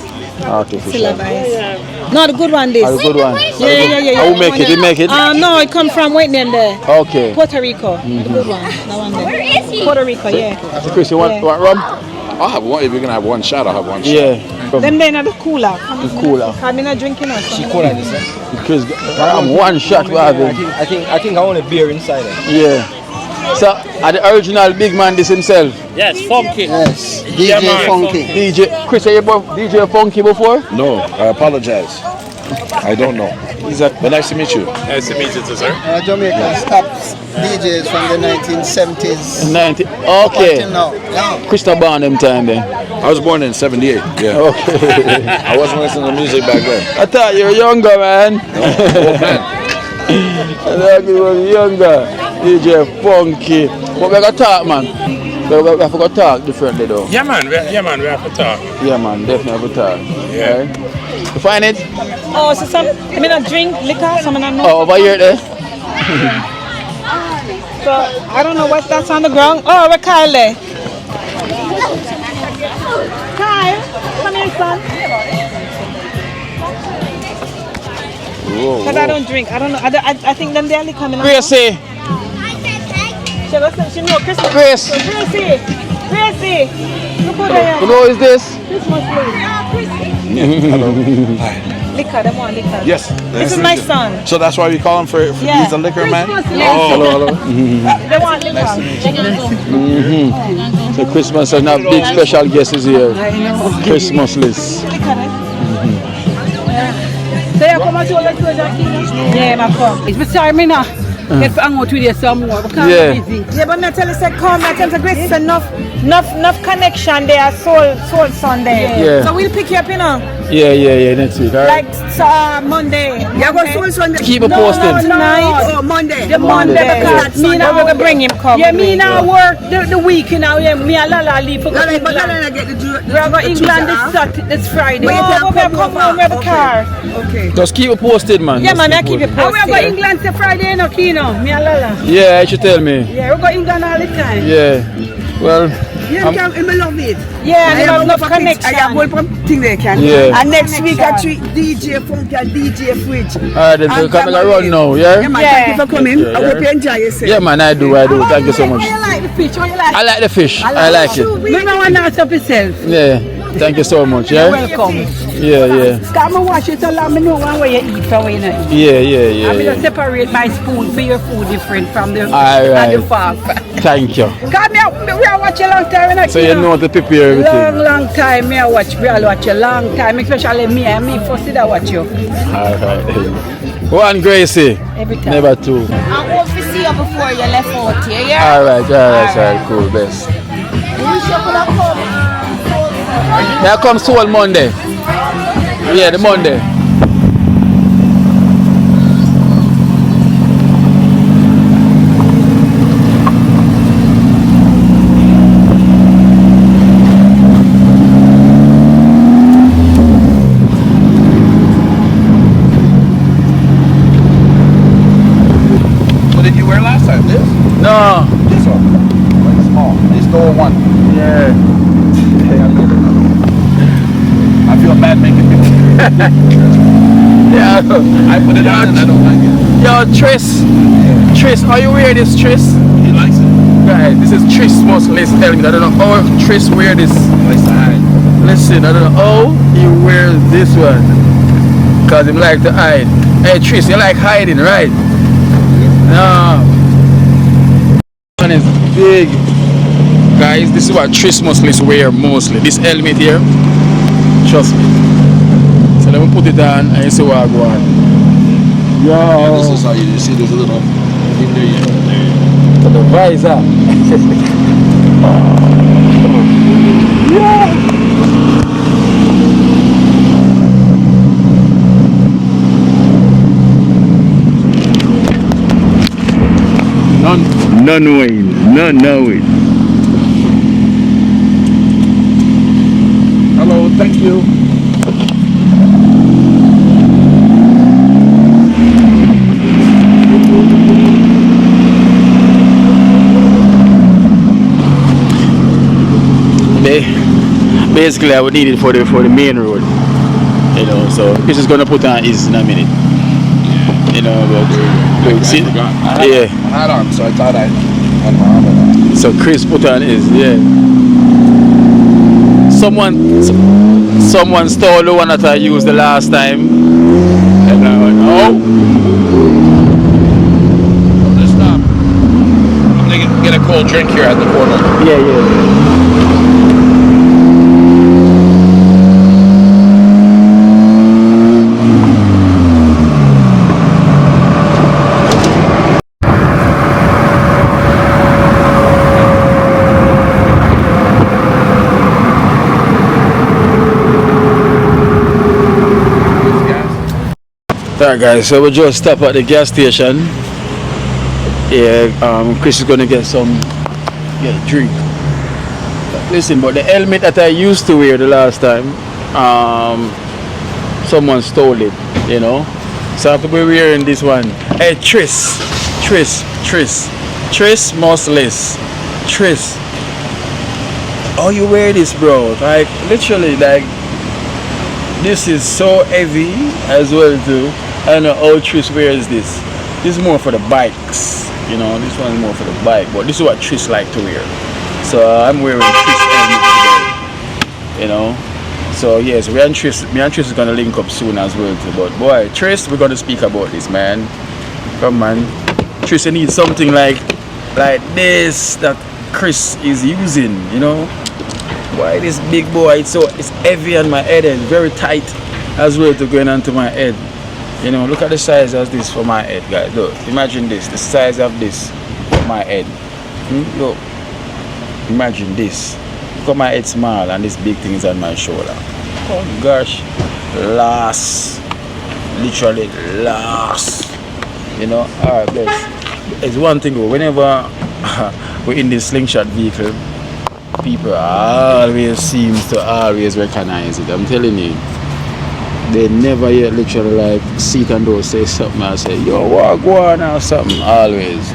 Speaker 4: okay, for
Speaker 2: Still
Speaker 4: sure.
Speaker 2: advice. No, the good one, this.
Speaker 4: Oh, the good one.
Speaker 2: Yeah.
Speaker 4: I will make it. You make it?
Speaker 2: No, it come from Whitney there.
Speaker 4: Okay.
Speaker 2: Puerto Rico. The good one. That one there. Where is he? Puerto Rico, yeah.
Speaker 4: So Chris, you want
Speaker 2: Yeah.
Speaker 4: rum?
Speaker 9: I'll have one. If you're gonna have one shot, I'll have one shot.
Speaker 4: Yeah. From
Speaker 2: Them there in the cooler.
Speaker 4: cooler.
Speaker 2: I'm not drinking or something.
Speaker 4: Chris, I'm one shot we having.
Speaker 10: I think I want a beer inside it.
Speaker 4: Yeah. So, are the original big man this himself?
Speaker 6: Yes, funky.
Speaker 8: Yes.
Speaker 6: Yeah,
Speaker 8: DJ
Speaker 6: man.
Speaker 8: Funky.
Speaker 4: DJ, Chris, have you DJ Funky before?
Speaker 9: No, I apologize.
Speaker 7: I don't know. But nice to meet you.
Speaker 6: Nice to meet you too, sir.
Speaker 8: Jamaica stops DJs from the 1970s.
Speaker 4: 90. Okay.
Speaker 8: Until now. Yeah.
Speaker 4: Krista born them time then.
Speaker 7: I was born in 78. Yeah.
Speaker 4: Okay.
Speaker 7: I wasn't listening to music back then.
Speaker 4: I thought you were younger, man.
Speaker 7: Old man.
Speaker 4: I thought you were younger. DJ Funky. But we got to talk, man. We have to talk differently though.
Speaker 6: Yeah, man. We have to talk.
Speaker 4: Yeah, man. Definitely have to talk.
Speaker 6: Yeah.
Speaker 4: Right? You find it?
Speaker 2: Oh, so some, I mean, a drink, liquor, some of them.
Speaker 4: Oh, over here there.
Speaker 2: So, I don't know what that's on the ground. Oh, where Kyle there? Kyle, come here, son. Because I don't drink. I don't know. I think them they're coming out.
Speaker 4: Gracie.
Speaker 2: She know Christmas.
Speaker 4: Grace.
Speaker 2: Gracie. Look who they are.
Speaker 4: You know who is this?
Speaker 2: Liquor, them want liquor.
Speaker 7: Yes.
Speaker 2: This is my son.
Speaker 7: So that's why we call him for
Speaker 2: Yeah.
Speaker 7: he's a liquor man?
Speaker 4: Hello.
Speaker 2: They want liquor.
Speaker 4: So Christmas and a big special guest is here. ChrisMustList.
Speaker 5: So you come and show us where Kino?
Speaker 2: Yeah, my come.
Speaker 5: It's sorry, me now. Get to hang out with you some more because
Speaker 4: Yeah.
Speaker 5: I'm busy.
Speaker 2: Yeah, but me tell you, say come. I tell you, Grace, it's enough connection there. Soul Sunday.
Speaker 4: Yeah.
Speaker 2: So we'll pick you up, you know.
Speaker 4: Yeah, next week. All right.
Speaker 2: Like Monday.
Speaker 5: You go Soul Sunday.
Speaker 4: Keep it posted.
Speaker 2: Tonight.
Speaker 5: Oh, Monday.
Speaker 2: The Monday.
Speaker 5: Because
Speaker 2: Me now we're gonna bring him. Come.
Speaker 5: Yeah, me now work the week, you know. Yeah, me and Lala leave for
Speaker 3: Lala,
Speaker 5: England.
Speaker 3: but Lala get the
Speaker 5: We're going to England this Friday.
Speaker 2: No, we're gonna come home with the car.
Speaker 3: Okay.
Speaker 4: Just keep it posted, man.
Speaker 2: Yeah,
Speaker 4: Just
Speaker 2: man, I
Speaker 4: it
Speaker 2: keep it
Speaker 4: posted.
Speaker 5: And we're going to
Speaker 2: posted.
Speaker 5: England this Friday, you know, Kino. Me and Lala.
Speaker 4: Yeah, you should tell me.
Speaker 5: Yeah, we're going to England all the time.
Speaker 4: Yeah. Well,
Speaker 3: Yeah, I love it.
Speaker 2: Yeah,
Speaker 3: I
Speaker 2: and
Speaker 3: have
Speaker 2: enough
Speaker 3: a
Speaker 2: connection.
Speaker 3: I have one thing they can.
Speaker 4: Yeah.
Speaker 3: And next week I treat DJ Funky and DJ Fridge.
Speaker 4: alright, then so come and run now,
Speaker 3: Yeah,
Speaker 4: yeah?
Speaker 3: man,
Speaker 2: Yeah.
Speaker 3: thank you for coming.
Speaker 4: Yeah.
Speaker 3: I hope you enjoy yourself.
Speaker 4: Yeah, man, I do. Thank you so much.
Speaker 5: You like the fish? What you like?
Speaker 4: I like the fish. I like it.
Speaker 5: Remember when I stop yourself?
Speaker 4: Yeah. Thank you so much, yeah?
Speaker 5: Welcome.
Speaker 4: Yeah.
Speaker 5: Come and watch it so long, I know one way you eat from where you not eat.
Speaker 4: Yeah.
Speaker 5: I'm going to separate my spoon for your food different from the
Speaker 4: Alright.
Speaker 5: and the fork.
Speaker 4: Thank you.
Speaker 5: Come here, we are watching a long time. You know,
Speaker 4: So you know how to prepare everything.
Speaker 5: long time, me I watch a long time, especially me first did I watch you.
Speaker 4: Alright. One Gracie.
Speaker 5: Every time.
Speaker 4: Never two.
Speaker 11: I hope to see you before you left out here, yeah?
Speaker 4: Alright, cool, best.
Speaker 11: We wish you could have come.
Speaker 4: Here comes Soul Monday. Yeah, the Monday.
Speaker 7: What did you wear last time? This?
Speaker 4: No.
Speaker 7: This one. Like small. This door one.
Speaker 4: Yeah.
Speaker 7: I feel bad making pictures.
Speaker 4: Yeah.
Speaker 7: I put it on and I don't like it.
Speaker 4: Yo, Tris, are you wear this, Tris?
Speaker 7: He likes it.
Speaker 4: Right, this is ChrisMustList telling me. I don't know how Tris wear this.
Speaker 7: He likes to hide.
Speaker 4: Listen, I don't know how he wears this one. Cause him like to hide. Hey Tris, you like hiding, right? No. One is big. Guys, this is what ChrisMustList wear mostly. This helmet here. Trust me. So let me put it on and you see what I go on.
Speaker 7: Yeah, this
Speaker 4: Yo.
Speaker 7: is how you see this little thing there.
Speaker 4: So the visor. None knowing.
Speaker 7: Hello, thank you.
Speaker 4: Basically, I would need it for the main road, you know. So Chris is gonna put on his in a minute, you know. But look, see,
Speaker 7: I had on, so I thought I had my arm on.
Speaker 4: So Chris put on his, yeah. Someone stole the one that I used the last time, and I went, oh.
Speaker 7: Let's stop. I'm gonna get a cold drink here at the corner.
Speaker 4: Yeah. Alright guys, so we just stop at the gas station. Yeah, Chris is gonna get a drink. Listen, but the helmet that I used to wear the last time, someone stole it, you know. So I have to be wearing this one. Hey ChrisMustList. Tris. Oh, you wear this, bro? Like literally, like this is so heavy as well too. I don't know how Tris wears this. This is more for the bikes, you know. This one is more for the bike, but this is what Tris like to wear. So I'm wearing Tris helmet today, you know. So yes, me and Tris is gonna link up soon as well too. But boy, Tris, we're gonna speak about this, man. Come man, Tris, you need something like this that Chris is using, you know. Why this big boy? It's heavy on my head and very tight as well to going onto my head. You know, look at the size of this for my head, guys. Look, imagine this, the size of this for my head. Look, imagine this. Look at my head small and this big thing is on my shoulder. Oh gosh, literally lost. You know, alright, guys. It's one thing though, whenever we're in this slingshot vehicle, people always seems to always recognize it. I'm telling you, they never yet literally like sit and do say something and say, yo, what go on or something, always.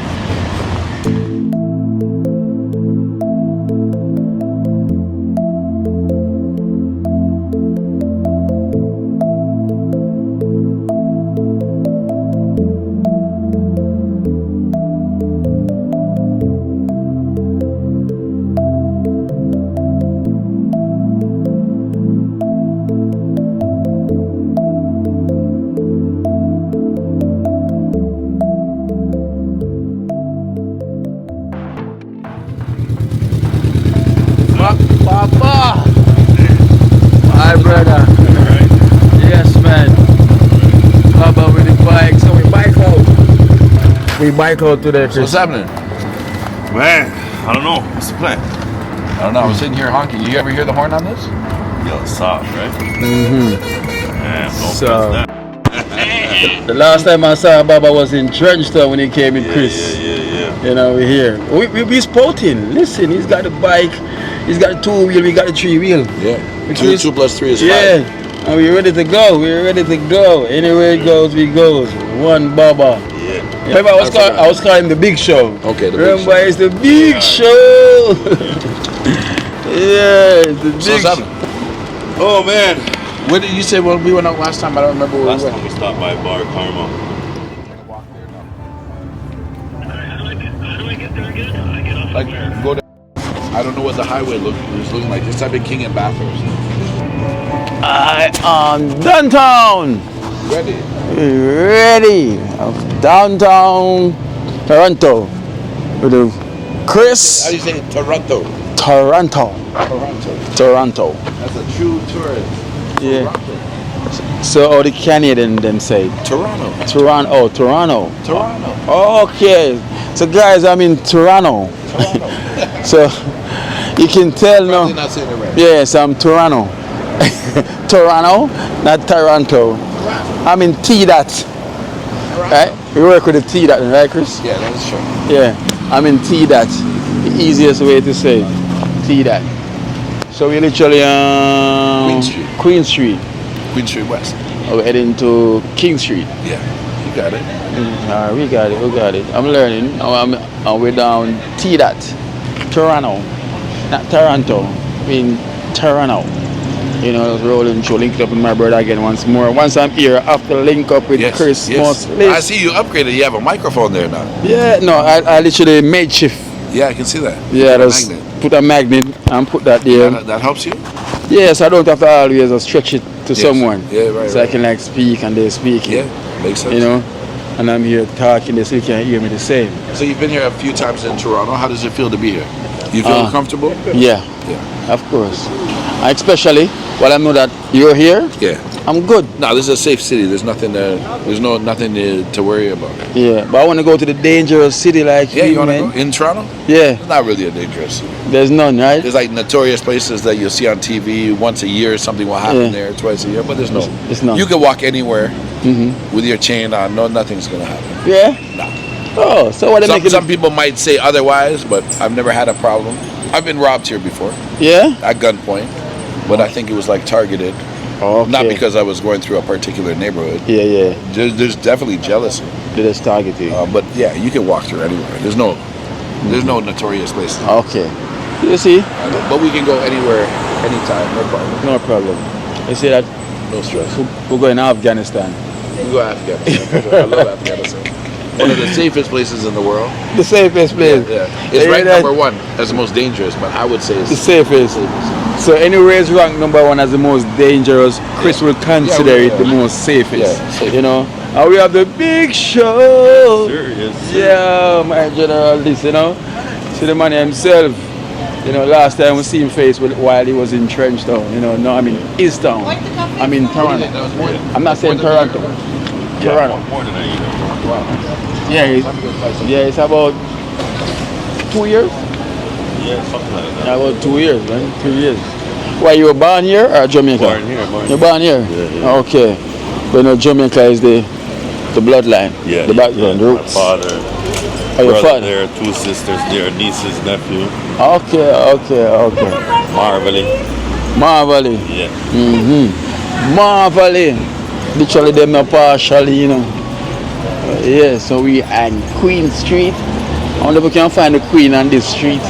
Speaker 4: Papa! My brother. Yes, man. Papa with the bike. So we bike out. We bike out today, Chris.
Speaker 9: So what's happening?
Speaker 12: Man, I don't know. What's the plan?
Speaker 9: I don't know. I was sitting here honking. You ever hear the horn on this?
Speaker 12: Yo, it's soft, right?
Speaker 4: Mm-hmm.
Speaker 12: Man,
Speaker 4: So, the last time I saw Baba was in Trenchtown when he came with Chris.
Speaker 12: Yeah.
Speaker 4: You know, we're here. We spotting. Listen, he's got a bike. He's got a 2-wheel. We got a 3-wheel.
Speaker 9: Yeah. 2 plus 3 is 5.
Speaker 4: Yeah. And we're ready to go. Anywhere it goes, we goes. One Baba.
Speaker 12: Yeah.
Speaker 4: Remember, I was calling the Big Show.
Speaker 9: Okay, the
Speaker 4: Remember,
Speaker 9: Big Show.
Speaker 4: it's the Big Show. Yeah, it's the Big Show.
Speaker 12: Oh, man.
Speaker 9: What did you say when we went out last time? I don't remember where
Speaker 12: Last
Speaker 9: we
Speaker 12: time
Speaker 9: went.
Speaker 12: we stopped by Bar Karma.
Speaker 9: Like, go to... I don't know what the highway is looking like. Just type in King and Bathurst.
Speaker 4: I am downtown. Ready. Downtown Toronto. With the Chris.
Speaker 9: How do you say it? Toronto.
Speaker 4: Toronto.
Speaker 9: That's a true tourist.
Speaker 4: Yeah. So all the Canadian them say
Speaker 9: Toronto.
Speaker 4: Toronto. Okay. So guys, I'm in Toronto. So you can tell now.
Speaker 9: Not saying it right.
Speaker 4: Yes, I'm Toronto. Toronto, not Toronto. I'm in T-Dot. Right? We work with the T-Dot, right, Chris?
Speaker 9: Yeah, that is true.
Speaker 4: Yeah, I'm in T-Dot. The easiest way to say T-Dot. So we literally Queen Street.
Speaker 9: Queen Street West.
Speaker 4: We're heading to King Street.
Speaker 9: Yeah, you got it.
Speaker 4: Alright, we got it. I'm learning. We're down T-Dot. Toronto. Not Toronto. I mean Toronto. You know, I was rolling through, linked up with my brother again once more. Once I'm here, I have to link up with ChrisMustList.
Speaker 9: I see you upgraded. You have a microphone there now.
Speaker 4: Yeah, no, I literally made shift.
Speaker 9: Yeah, I can see that.
Speaker 4: Yeah, put a magnet and put that there.
Speaker 9: That helps you?
Speaker 4: Yes, I don't have to always stretch it to someone.
Speaker 9: Yeah, right.
Speaker 4: So I can like speak and they're speaking.
Speaker 9: Yeah, makes sense.
Speaker 4: You know, and I'm here talking, so you can hear me the same.
Speaker 9: So you've been here a few times in Toronto. How does it feel to be here? You feel comfortable?
Speaker 4: Yeah, of course. Especially while I know that you're here.
Speaker 9: Yeah,
Speaker 4: I'm good.
Speaker 9: No, this is a safe city. There's nothing there. There's nothing to worry about.
Speaker 4: Yeah, but I want to go to the dangerous city like
Speaker 9: you want to go in Toronto?
Speaker 4: Yeah,
Speaker 9: it's not really a dangerous city.
Speaker 4: There's none, right?
Speaker 9: There's like notorious places that you'll see on TV once a year. Something will happen there twice a year, but there's no.
Speaker 4: It's not.
Speaker 9: You can walk anywhere with your chain on, no, nothing's gonna happen.
Speaker 4: Yeah.
Speaker 9: No.
Speaker 4: Oh, so what?
Speaker 9: Some people might say otherwise, but I've never had a problem. I've been robbed here before.
Speaker 4: Yeah.
Speaker 9: At gunpoint, but I think it was like targeted.
Speaker 4: Okay.
Speaker 9: Not because I was going through a particular neighborhood.
Speaker 4: Yeah.
Speaker 9: There's definitely jealousy.
Speaker 4: There's targeting.
Speaker 9: But yeah, you can walk through anywhere. There's no notorious places.
Speaker 4: Okay. You see?
Speaker 9: But we can go anywhere, anytime, no problem.
Speaker 4: No problem. You see that?
Speaker 9: No stress.
Speaker 4: We're going to Afghanistan.
Speaker 9: We go to Afghanistan. I love Afghanistan. One of the safest places in the world.
Speaker 4: The safest place.
Speaker 9: Yeah. It's ranked number 1 as the most dangerous, but I would say it's
Speaker 4: the safest. So anywhere it's ranked number 1 as the most dangerous, Chris will consider it the most safest.
Speaker 9: Yeah, safest.
Speaker 4: You know? And we have the big show.
Speaker 12: Serious.
Speaker 4: Yeah, my general, this, you know. See the man himself. You know, last time we see him face while he was in Trenchtown. You know, no, I'm in East Town. I'm in Toronto. I'm not saying Toronto. Toronto.
Speaker 12: More than that, you know.
Speaker 4: Yeah, it's about 2 years.
Speaker 12: Yeah, something like that.
Speaker 4: Yeah, about 2 years, man. 2 years. Why, you were born here or Jamaica?
Speaker 12: Born here.
Speaker 4: You're born here?
Speaker 12: Yeah.
Speaker 4: Okay. But no, Jamaica is the bloodline, the background, the roots.
Speaker 12: My father,
Speaker 4: your
Speaker 12: brother
Speaker 4: father?
Speaker 12: there, 2 sisters there, nieces, nephew.
Speaker 4: Okay. Marvelly.
Speaker 12: Yeah.
Speaker 4: Marvelly. Literally, them not partially, you know. Yeah, so we are in Queen Street. I wonder if we can find the Queen on this street.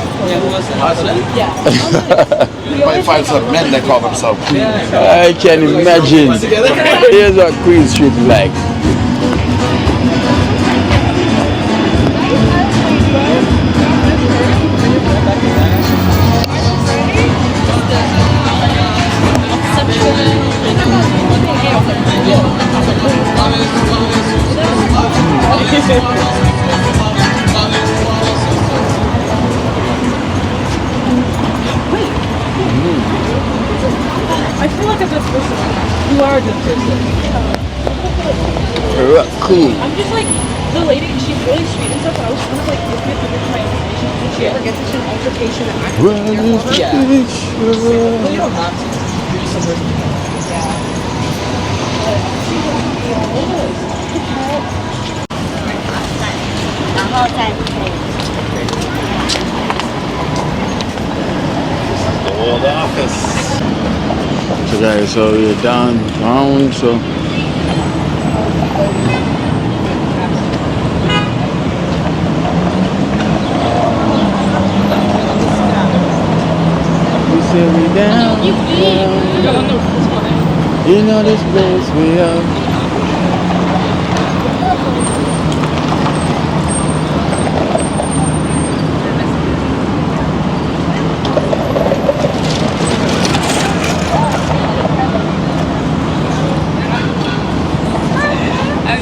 Speaker 9: You might find some men that call themselves Queen.
Speaker 4: I can imagine. Here's what Queen Street is like.
Speaker 2: I feel like a good person. You are a good person.
Speaker 4: Cool.
Speaker 5: I'm just like, the lady, she's really sweet and stuff, but I was kind of like looking at the my information. Did she ever get into an altercation and I can care for her? Yeah. Well, you don't have to. You're just somewhere.
Speaker 12: The old office.
Speaker 4: So guys, so we're downtown, so we say we down. You know this place we are.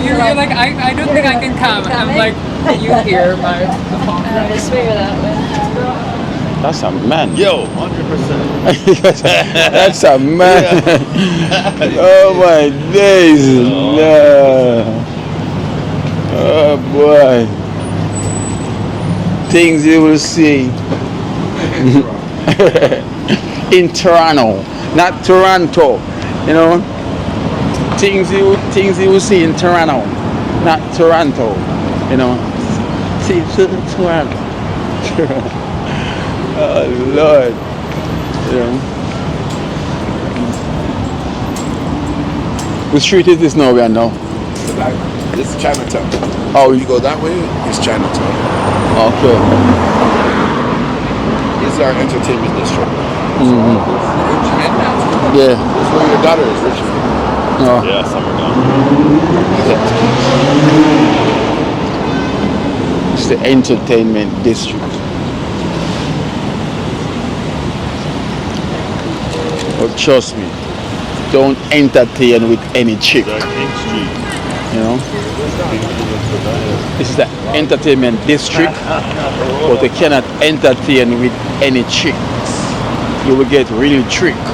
Speaker 5: You're like, I don't think I can come. I'm like, you hear my I swear that way.
Speaker 4: That's a man.
Speaker 12: Yo, 100%.
Speaker 4: That's a man. Oh my days. No. Oh boy. Things you will see in Toronto, not Toronto. You know, things you will see in Toronto, not Toronto. You know, see Toronto. Oh Lord. You know. What street is this now? We are now.
Speaker 9: This is Chinatown.
Speaker 4: Oh,
Speaker 9: you go that way, it's Chinatown.
Speaker 4: Okay.
Speaker 9: This is our entertainment district.
Speaker 4: Yeah.
Speaker 9: That's where your daughter is, Richmond.
Speaker 4: Oh.
Speaker 12: Yeah, summer down.
Speaker 4: It's the entertainment district. But trust me, don't entertain with any chick. You know? This is the entertainment district, but you cannot entertain with any chicks. You will get really tricked,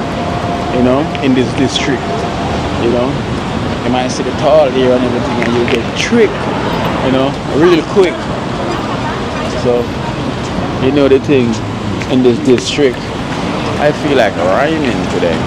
Speaker 4: you know, in this district. You know, you might see the tall here and everything, and you get tricked, you know, really quick. So, you know the thing in this district. I feel like rhyming today.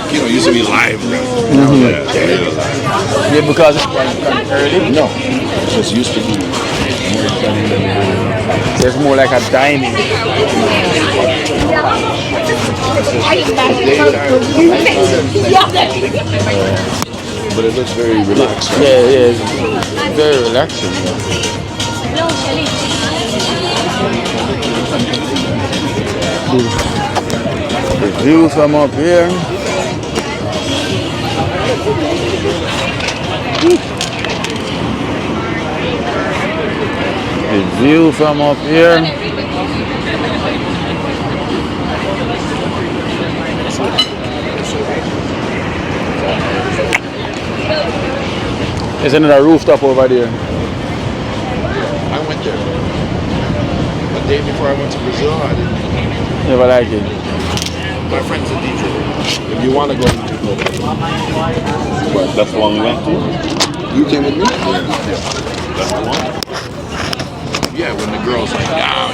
Speaker 9: Kino used to be live.
Speaker 4: Yeah, because it's early.
Speaker 9: No, it just used to be.
Speaker 4: So it's more like a dining.
Speaker 9: But it looks very relaxed. Right?
Speaker 4: Yeah, it's very relaxing. The view from up here. The view from up here. There's another rooftop over there.
Speaker 9: I went there. The day before I went to Brazil, I didn't.
Speaker 4: Never like it.
Speaker 9: My friend's a DJ. If you want to go, you can go.
Speaker 12: But that's the one we went to?
Speaker 9: You came with me? Yeah.
Speaker 12: That's the one?
Speaker 9: Yeah, when the girl's like, yeah.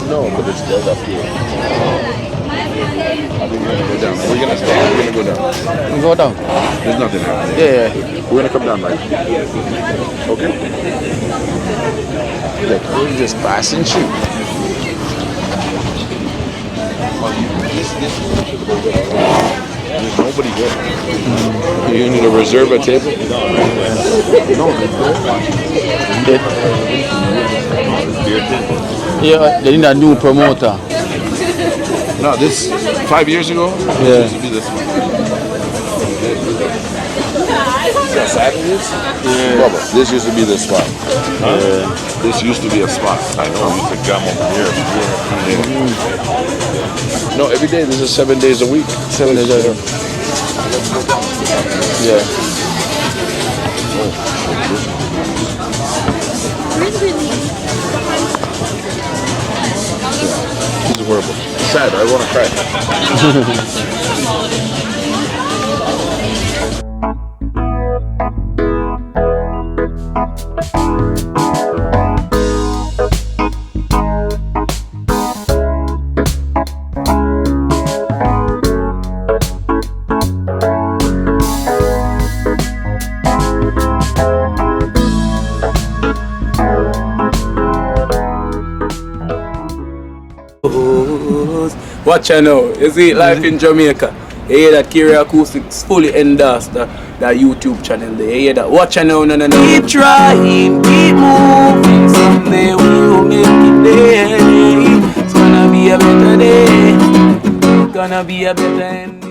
Speaker 9: No, but it's dead up here. I think we're gonna go down. We're gonna stay. We're gonna go down.
Speaker 4: Go down.
Speaker 9: There's nothing happening.
Speaker 4: Yeah.
Speaker 9: We're gonna come down, right? Okay.
Speaker 4: Look, we're just passing through.
Speaker 9: There's nobody there. You need to reserve a table? No.
Speaker 4: Yeah, they need a new promoter.
Speaker 9: No, this 5 years ago.
Speaker 4: Yeah.
Speaker 9: This used to be this one. See how sad it is?
Speaker 4: Yeah.
Speaker 9: Bubba, this used to be the spot.
Speaker 12: Huh?
Speaker 9: This used to be a spot.
Speaker 12: I know, we used to come over here.
Speaker 9: No, every day. This is 7 days a week.
Speaker 4: 7 days a week. Yeah.
Speaker 9: This is horrible. Sad. I want to cry.
Speaker 13: Watch out now. You see life in Jamaica. You hear that Kira Acoustics fully endorsed that YouTube channel there. You hear that? Watch out now, no. Keep trying, keep moving. Someday we'll make it there. It's gonna be a better day. It's gonna be a better end.